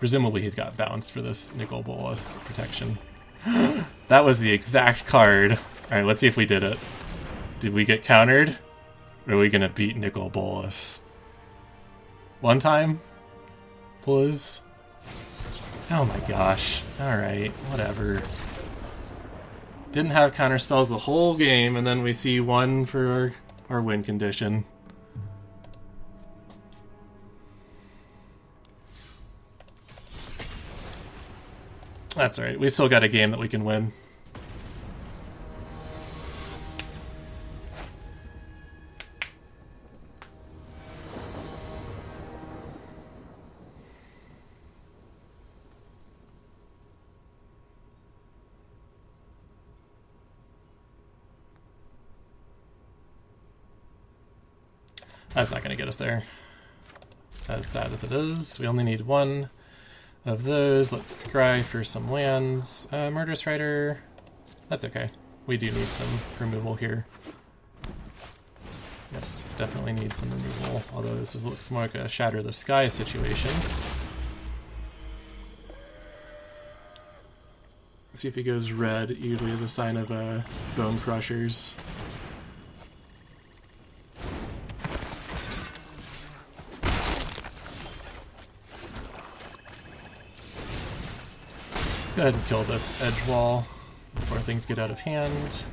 Presumably he's got bounce for this Nicol Bolas protection. That was the exact card. Alright, let's see if we did it. Did we get countered? Or are we going to beat Nicol Bolas? One time? Please? Oh my gosh. Alright, whatever. Didn't have counter spells the whole game, and then we see one for our win condition. That's alright, we still got a game that we can win. That's not going to get us there. As sad as it is, we only need one of those. Let's scry for some lands. Murderous Rider, that's okay. We do need some removal here. Yes, definitely need some removal, although this looks more like a Shatter the Sky situation. See if he goes red, usually is a sign of Bone Crushers. Go ahead and kill this edge wall before things get out of hand.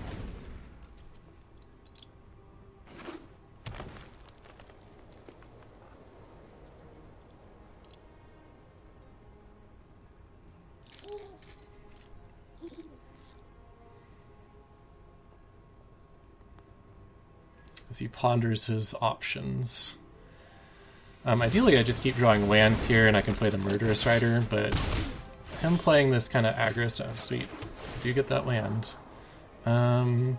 As he ponders his options. Ideally I just keep drawing lands here and I can play the Murderous Rider, but him playing this kind of aggro stuff, sweet. Do you get that land? I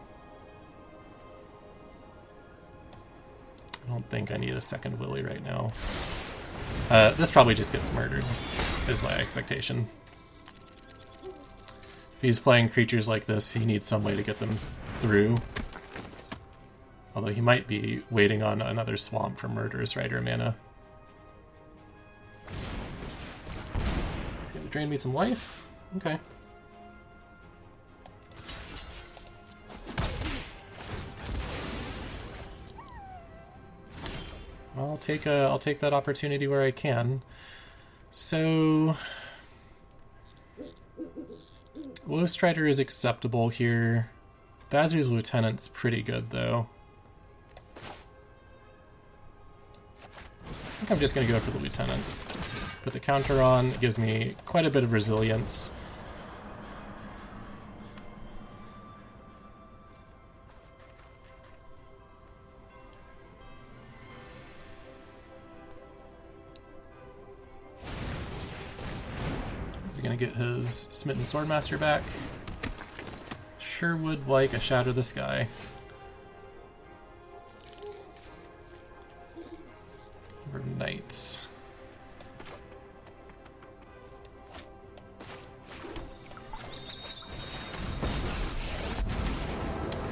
don't think I need a second Willy right now. This probably just gets murdered, is my expectation. If he's playing creatures like this, he needs some way to get them through. Although he might be waiting on another swamp for Murderous Rider mana. Drain me some life? Okay. I'll take that opportunity where I can. So Wolf Strider is acceptable here. Basri's Lieutenant's pretty good though. I think I'm just gonna go for the Lieutenant. Put the counter on, it gives me quite a bit of resilience. We're gonna get his Smitten Swordmaster back. Sure would like a Shatter the Sky. Or Knights.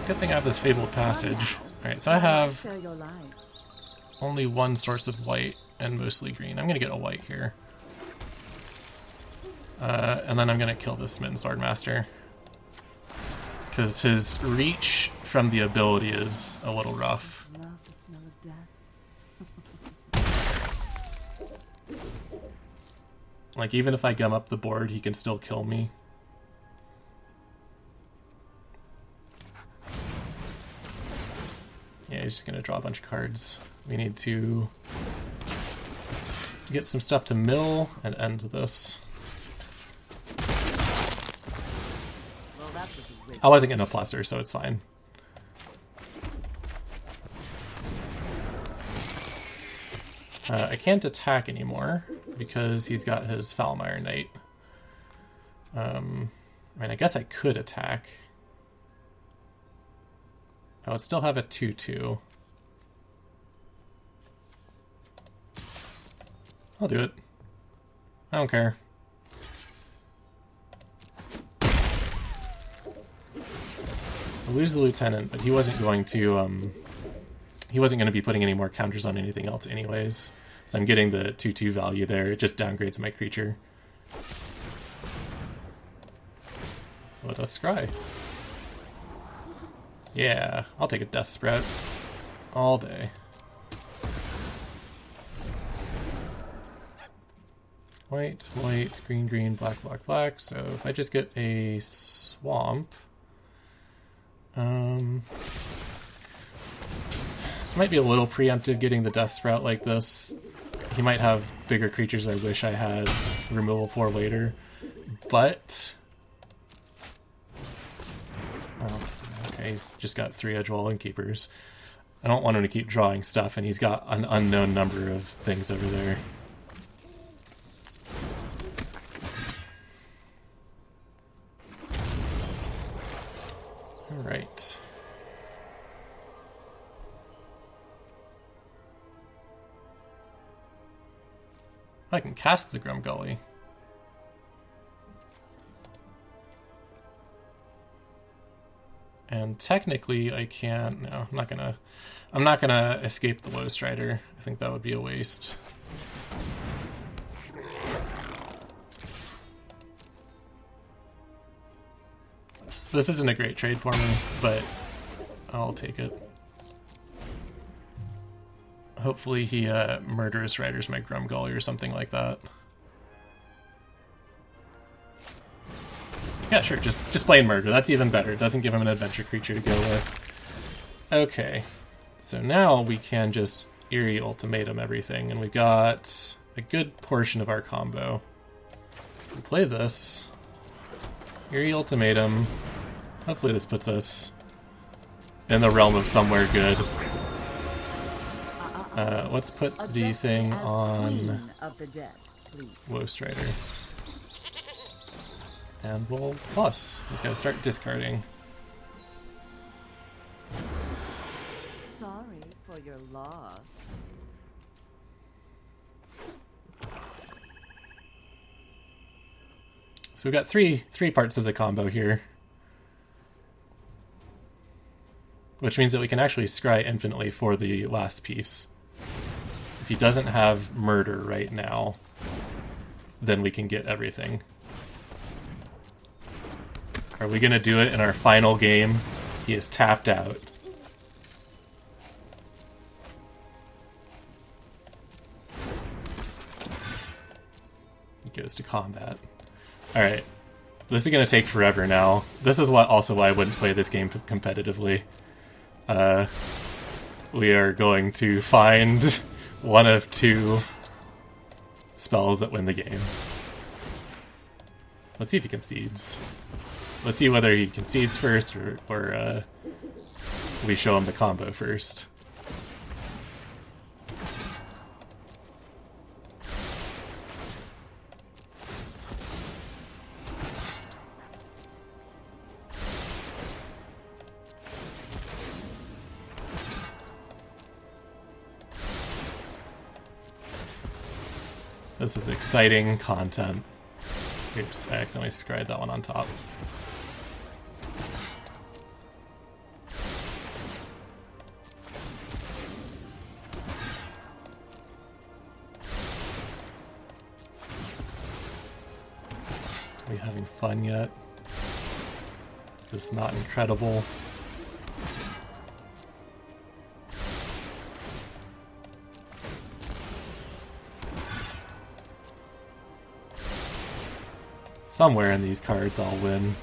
Good thing I have this Fabled Passage. Alright, so I have only one source of white and mostly green. I'm gonna get a white here. And then I'm gonna kill this Smitten Swordmaster. Because his reach from the ability is a little rough. Love the smell of death. Like, even if I gum up the board, he can still kill me. Yeah, he's just gonna draw a bunch of cards. We need to get some stuff to mill and end this. Well, that was a waste. I wasn't gonna plus her, so it's fine. I can't attack anymore because he's got his Foulmire Knight. I mean, I guess I could attack. I would still have a 2/2. I'll do it. I don't care. I'll lose the Lieutenant, but he wasn't going to be putting any more counters on anything else anyways. So I'm getting the 2/2 value there. It just downgrades my creature. Let us scry. Yeah, I'll take a Death Sprout all day. white, white, green, green, black, black, black. So if I just get a swamp, this might be a little preemptive getting the Death Sprout like this. He might have bigger creatures I wish I had removal for later, but oh, okay, he's just got 3 Edgewall Innkeepers. I don't want him to keep drawing stuff, and he's got an unknown number of things over there. Alright. I can cast the Grumgully. And technically I can't, no, I'm not gonna escape the Low Strider. I think that would be a waste. This isn't a great trade for me, but I'll take it. Hopefully he Murderous Riders my Grumgully or something like that. Yeah, sure, just plain murder. That's even better. It doesn't give him an adventure creature to go with. Okay, so now we can just Eerie Ultimatum everything, and we've got a good portion of our combo. We'll play this. Eerie Ultimatum. Hopefully this puts us in the realm of somewhere good. Let's put the thing on Low Strider. And we'll plus. He's got to start discarding. Sorry for your loss. So we've got three parts of the combo here. Which means that we can actually scry infinitely for the last piece. If he doesn't have murder right now, then we can get everything. Are we going to do it in our final game? He is tapped out. He goes to combat. Alright. This is going to take forever now. This is also why I wouldn't play this game competitively. We are going to find one of 2 spells that win the game. Let's see if he concedes. Let's see whether he concedes first or we show him the combo first. This is exciting content. Oops, I accidentally scried that one on top. Are we having fun yet? Is this not incredible? Somewhere in these cards I'll win.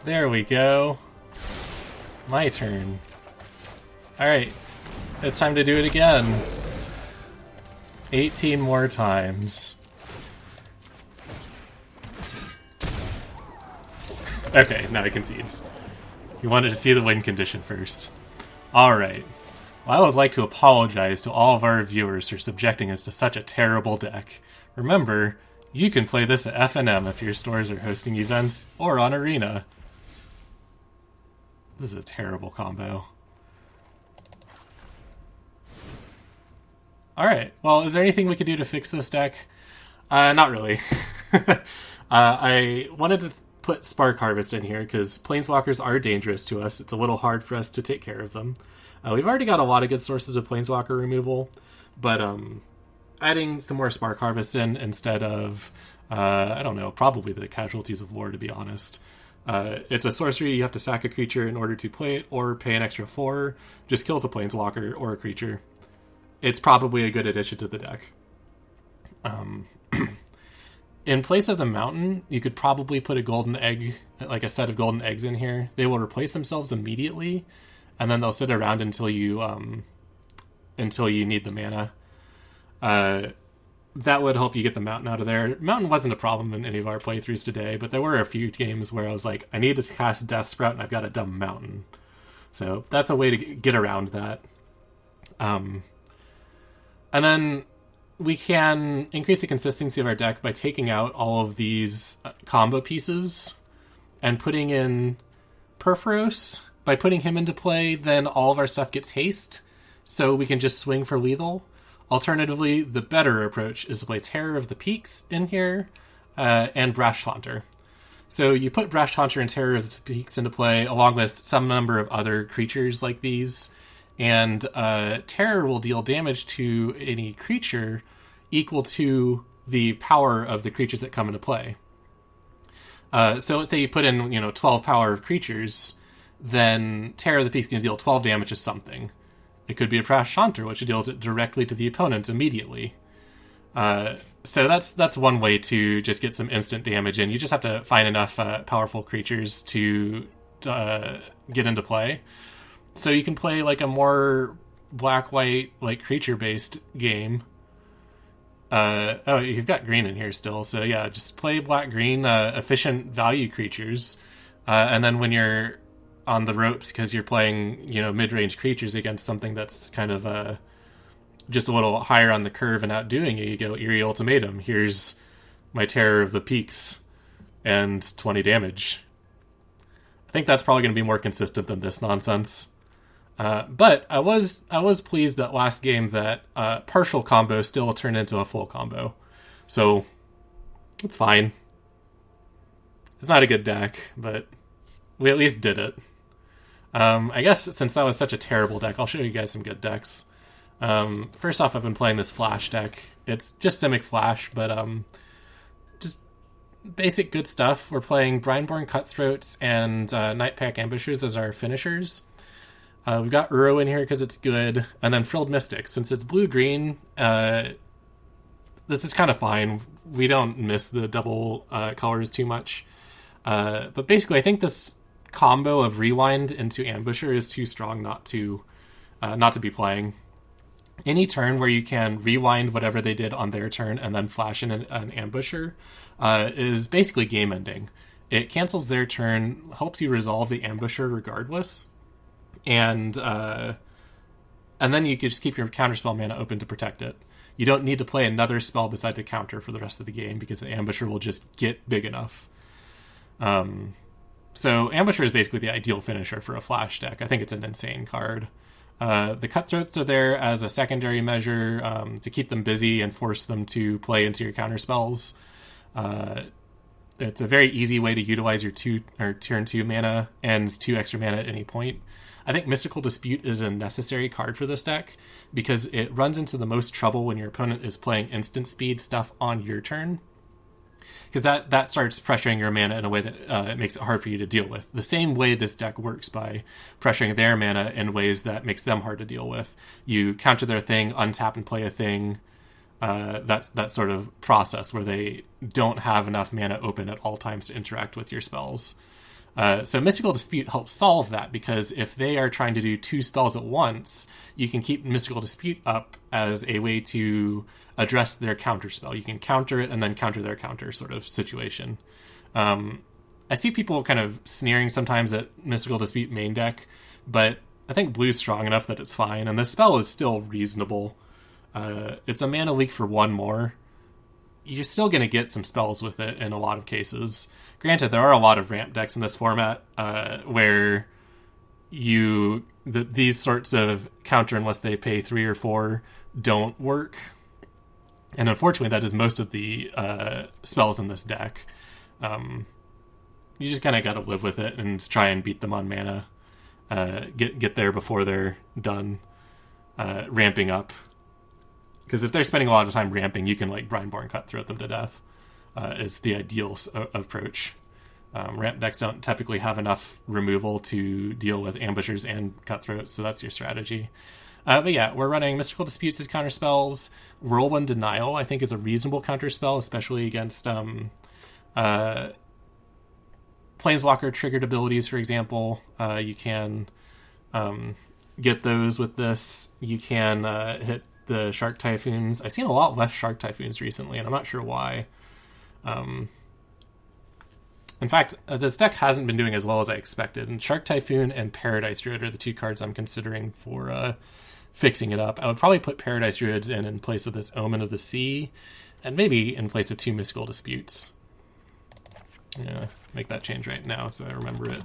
There we go. My turn. Alright, it's time to do it again. 18 more times. Okay, now he concedes. He wanted to see the win condition first. Alright. Well, I would like to apologize to all of our viewers for subjecting us to such a terrible deck. Remember, you can play this at FNM if your stores are hosting events or on Arena. This is a terrible combo. Alright, well, is there anything we could do to fix this deck? Not really. I wanted to put Spark Harvest in here because Planeswalkers are dangerous to us. It's a little hard for us to take care of them. We've already got a lot of good sources of Planeswalker removal, but adding some more Spark Harvest in instead of I don't know, probably the Casualties of War, to be honest. It's a sorcery. You have to sack a creature in order to play it, or pay an extra 4. Just kills a planeswalker or a creature. It's probably a good addition to the deck. In place of the mountain, you could probably put a golden egg, like a set of golden eggs in here. They will replace themselves immediately, and then they'll sit around until you need the mana. That would help you get the mountain out of there. Mountain wasn't a problem in any of our playthroughs today, but there were a few games where I was like, I need to cast Death Sprout, and I've got a dumb mountain. So that's a way to get around that. And then we can increase the consistency of our deck by taking out all of these combo pieces and putting in Perforos. By putting him into play, then all of our stuff gets haste, so we can just swing for lethal. Alternatively, the better approach is to play Terror of the Peaks in here and Brash Haunter. So you put Brash Haunter and Terror of the Peaks into play along with some number of other creatures like these, and Terror will deal damage to any creature equal to the power of the creatures that come into play. So let's say you put in 12 power of creatures, then Terror of the Peaks can deal 12 damage to something. It could be a Brash Haunter, which deals it directly to the opponent immediately. So that's one way to just get some instant damage in. You just have to find enough powerful creatures to get into play. So you can play like a more black-white, like creature-based game. You've got green in here still. So yeah, just play black-green, efficient value creatures. And then when you're on the ropes because you're playing, mid-range creatures against something that's kind of just a little higher on the curve and outdoing you go Eerie Ultimatum. Here's my Terror of the Peaks and 20 damage. I think that's probably going to be more consistent than this nonsense. But I was pleased that last game that partial combo still turned into a full combo. So it's fine. It's not a good deck, but we at least did it. I guess since that was such a terrible deck, I'll show you guys some good decks. First off, I've been playing this Flash deck. It's just Simic Flash, but just basic good stuff. We're playing Brineborn Cutthroats and Nightpack Ambushers as our finishers. We've got Uro in here because it's good, and then Frilled Mystics. Since it's blue-green, this is kind of fine. We don't miss the double colors too much. But basically, I think this combo of Rewind into Ambusher is too strong not to be playing. Any turn where you can rewind whatever they did on their turn and then flash in an Ambusher is basically game ending. It cancels their turn, helps you resolve the Ambusher regardless, and then you can just keep your counterspell mana open to protect it. You don't need to play another spell besides a counter for the rest of the game because the Ambusher will just get big enough. So Ambusher is basically the ideal finisher for a Flash deck. I think it's an insane card. The Cutthroats are there as a secondary measure to keep them busy and force them to play into your counterspells. It's a very easy way to utilize your turn 2 mana and 2 extra mana at any point. I think Mystical Dispute is a necessary card for this deck because it runs into the most trouble when your opponent is playing instant speed stuff on your turn. Because that starts pressuring your mana in a way that it makes it hard for you to deal with. The same way this deck works by pressuring their mana in ways that makes them hard to deal with. You counter their thing, untap and play a thing. That's that sort of process where they don't have enough mana open at all times to interact with your spells. So Mystical Dispute helps solve that because if they are trying to do 2 spells at once, you can keep Mystical Dispute up as a way to address their counter spell. You can counter it and then counter their counter sort of situation. I see people kind of sneering sometimes at Mystical Dispute main deck, but I think blue's strong enough that it's fine, and the spell is still reasonable. It's a mana leak for 1 more. You're still going to get some spells with it in a lot of cases. Granted, there are a lot of ramp decks in this format where these sorts of counter unless they pay 3 or 4 don't work. And unfortunately, that is most of the spells in this deck. You just kind of got to live with it and try and beat them on mana. Get there before they're done ramping up. Because if they're spending a lot of time ramping, you can like Brineborn Cutthroat them to death. is the ideal approach. Ramp decks don't typically have enough removal to deal with ambushers and cutthroats, so that's your strategy. But yeah, we're running Mystical Disputes as counterspells. Whirlwind Denial, I think, is a reasonable counterspell, especially against Planeswalker triggered abilities, for example. You can get those with this. You can hit the Shark Typhoons. I've seen a lot less Shark Typhoons recently, and I'm not sure why. In fact, this deck hasn't been doing as well as I expected, and Shark Typhoon and Paradise Druid are the two cards I'm considering for fixing it up. I would probably put Paradise Druids in place of this Omen of the Sea, and maybe in place of 2 Mystical Disputes. I'm going to make that change right now so I remember it.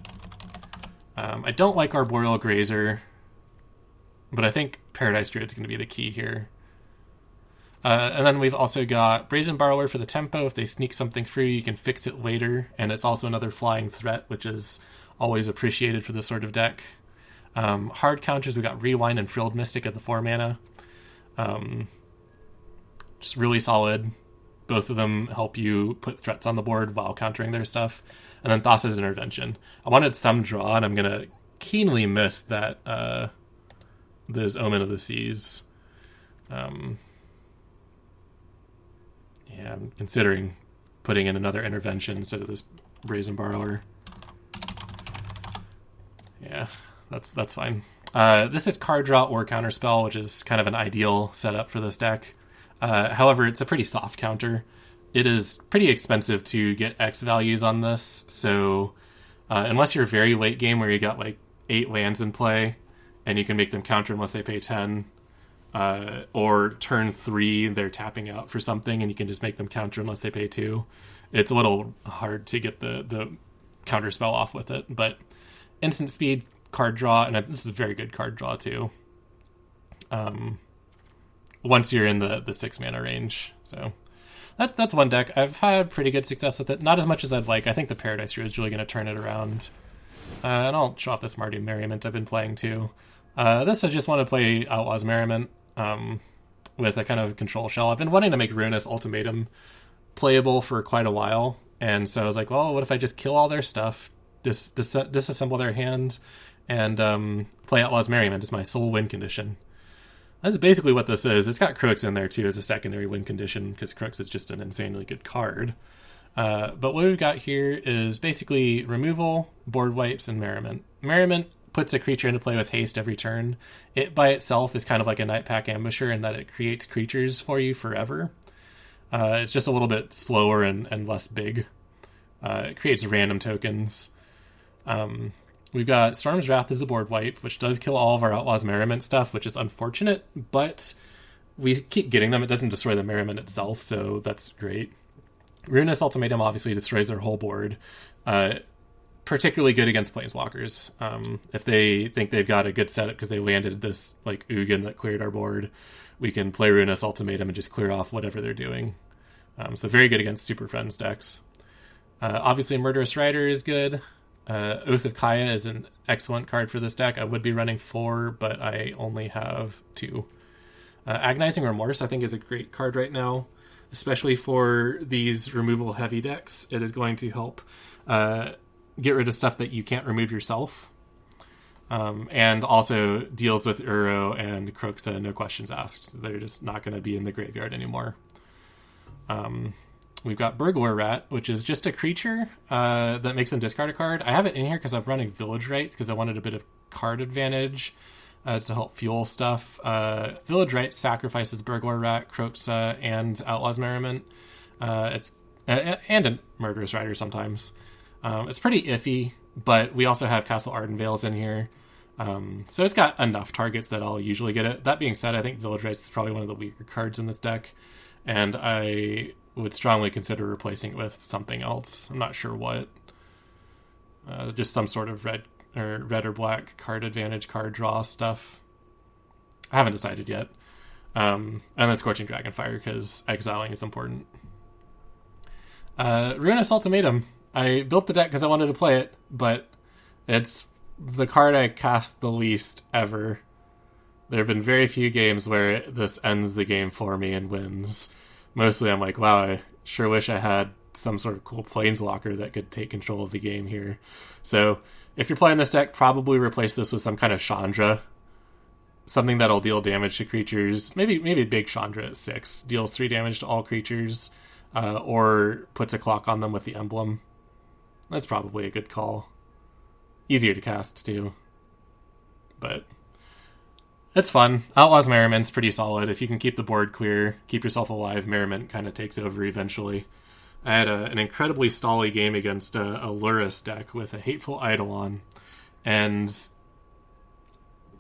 I don't like Arboreal Grazer, but I think Paradise Druid's going to be the key here. And then we've also got Brazen Borrower for the tempo. If they sneak something through, you can fix it later. And it's also another flying threat, which is always appreciated for this sort of deck. Hard counters, we've got Rewind and Frilled Mystic at the 4 mana. Just really solid. Both of them help you put threats on the board while countering their stuff. And then Thassa's Intervention. I wanted some draw, and I'm going to keenly miss that those Omen of the Seas. Yeah, I'm considering putting in another intervention instead of this Brazen Borrower. Yeah, that's fine. This is card draw or counterspell, which is kind of an ideal setup for this deck. However, it's a pretty soft counter. It is pretty expensive to get X values on this, so unless you're very late game where you got like 8 lands in play, and you can make them counter unless they pay 10, or turn 3 they're tapping out for something and you can just make them counter unless they pay 2. It's a little hard to get the counter spell off with it, but instant speed, card draw, and this is a very good card draw too. Once you're in the 6 mana range, so that's one deck. I've had pretty good success with it, not as much as I'd like. I think the Paradise Druid is really going to turn it around, and I'll show off this Mardu Merriment I've been playing too. This I just want to play Outlaws Merriment with a kind of control shell. I've been wanting to make Ruinous Ultimatum playable for quite a while, and so I was like, well, what if I just kill all their stuff, disassemble their hand, and play Outlaws Merriment as my sole win condition. That's basically what this is. It's got Crooks in there too as a secondary win condition, because Crooks is just an insanely good card. But what we've got here is basically removal, board wipes, and Merriment. Merriment puts a creature into play with haste every turn. It by itself is kind of like a Night Pack Ambusher in that it creates creatures for you forever. It's just a little bit slower and less big. It creates random tokens. We've got Storm's Wrath as a board wipe, which does kill all of our Outlaws Merriment stuff, which is unfortunate, but we keep getting them. It doesn't destroy the Merriment itself, so that's great. Ruinous Ultimatum obviously destroys their whole board. Particularly good against Planeswalkers. If they think they've got a good setup because they landed this like Ugin that cleared our board, we can play Ruinous Ultimatum and just clear off whatever they're doing. So very good against Super Friends decks. Obviously, Murderous Rider is good. Oath of Kaya is an excellent card for this deck. I would be running 4, but I only have 2. Agonizing Remorse, I think, is a great card right now, especially for these removal-heavy decks. It is going to help get rid of stuff that you can't remove yourself, and also deals with Uro and Kroxa, no questions asked. They're just not going to be in the graveyard anymore. We've got Burglar Rat, which is just a creature that makes them discard a card. I have it in here because I'm running Village Rites because I wanted a bit of card advantage to help fuel stuff. Village Rites sacrifices Burglar Rat, Kroxa, and Outlaws Merriment. And a Murderous Rider sometimes. It's pretty iffy, but we also have Castle Ardenvales in here. So it's got enough targets that I'll usually get it. That being said, I think Village Rites is probably one of the weaker cards in this deck, and I would strongly consider replacing it with something else. I'm not sure what. Just some sort of red or black card advantage, card draw stuff. I haven't decided yet. And then Scorching Dragonfire, because exiling is important. Ruinous Ultimatum. I built the deck because I wanted to play it, but it's the card I cast the least ever. There have been very few games where this ends the game for me and wins. Mostly I'm like, wow, Sure wish I had some sort of cool planeswalker that could take control of the game here. So if you're playing this deck, probably replace this with some kind of Chandra. Something that'll deal damage to creatures. Maybe big Chandra at 6. Deals 3 damage to all creatures. Or puts a clock on them with the emblem. That's probably a good call. Easier to cast, too. But it's fun. Outlaws Merriman's pretty solid. If you can keep the board clear, keep yourself alive, Merriman kind of takes over eventually. I had an incredibly stally game against a Luris deck with a Hateful Eidolon. And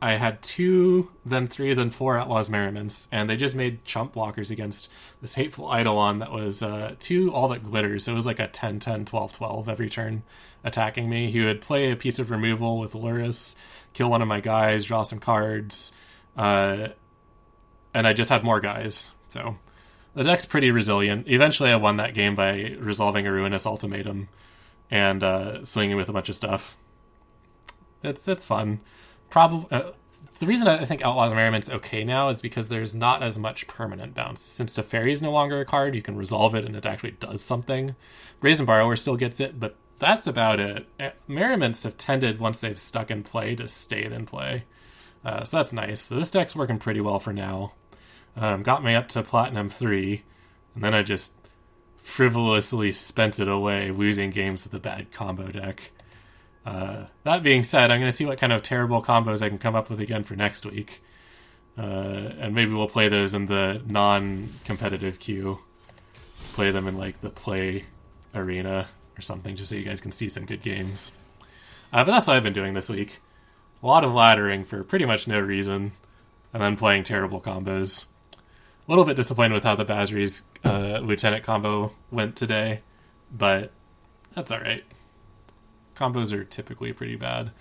I had 2, then 3, then 4 Outlaws Merrimans, and they just made chump blockers against this Hateful Eidolon that was 2 All That Glitters. So it was like a 10-10, 12-12 every turn attacking me. He would play a piece of removal with Luris, kill one of my guys, draw some cards, and I just had more guys. So the deck's pretty resilient. Eventually I won that game by resolving a Ruinous Ultimatum and swinging with a bunch of stuff. It's fun. Probably the reason I think Outlaws Merriman's okay now is because there's not as much permanent bounce. Since Teferi is no longer a card, you can resolve it and it actually does something. Brazen Borrower still gets it, but that's about it. Merrimans have tended, once they've stuck in play, to stay in play. So that's nice. So this deck's working pretty well for now. Got me up to Platinum 3, and then I just frivolously spent it away, losing games with a bad combo deck. That being said, I'm going to see what kind of terrible combos I can come up with again for next week. And maybe we'll play those in the non-competitive queue. Play them in like the play arena or something, just so you guys can see some good games. But that's what I've been doing this week. A lot of laddering for pretty much no reason, and then playing terrible combos. A little bit disappointed with how the Basri's Lieutenant combo went today, but that's alright. Combos are typically pretty bad.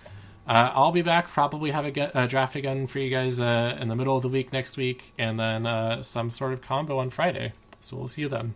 I'll be back, probably have a draft again for you guys in the middle of the week next week, and then some sort of combo on Friday. So we'll see you then.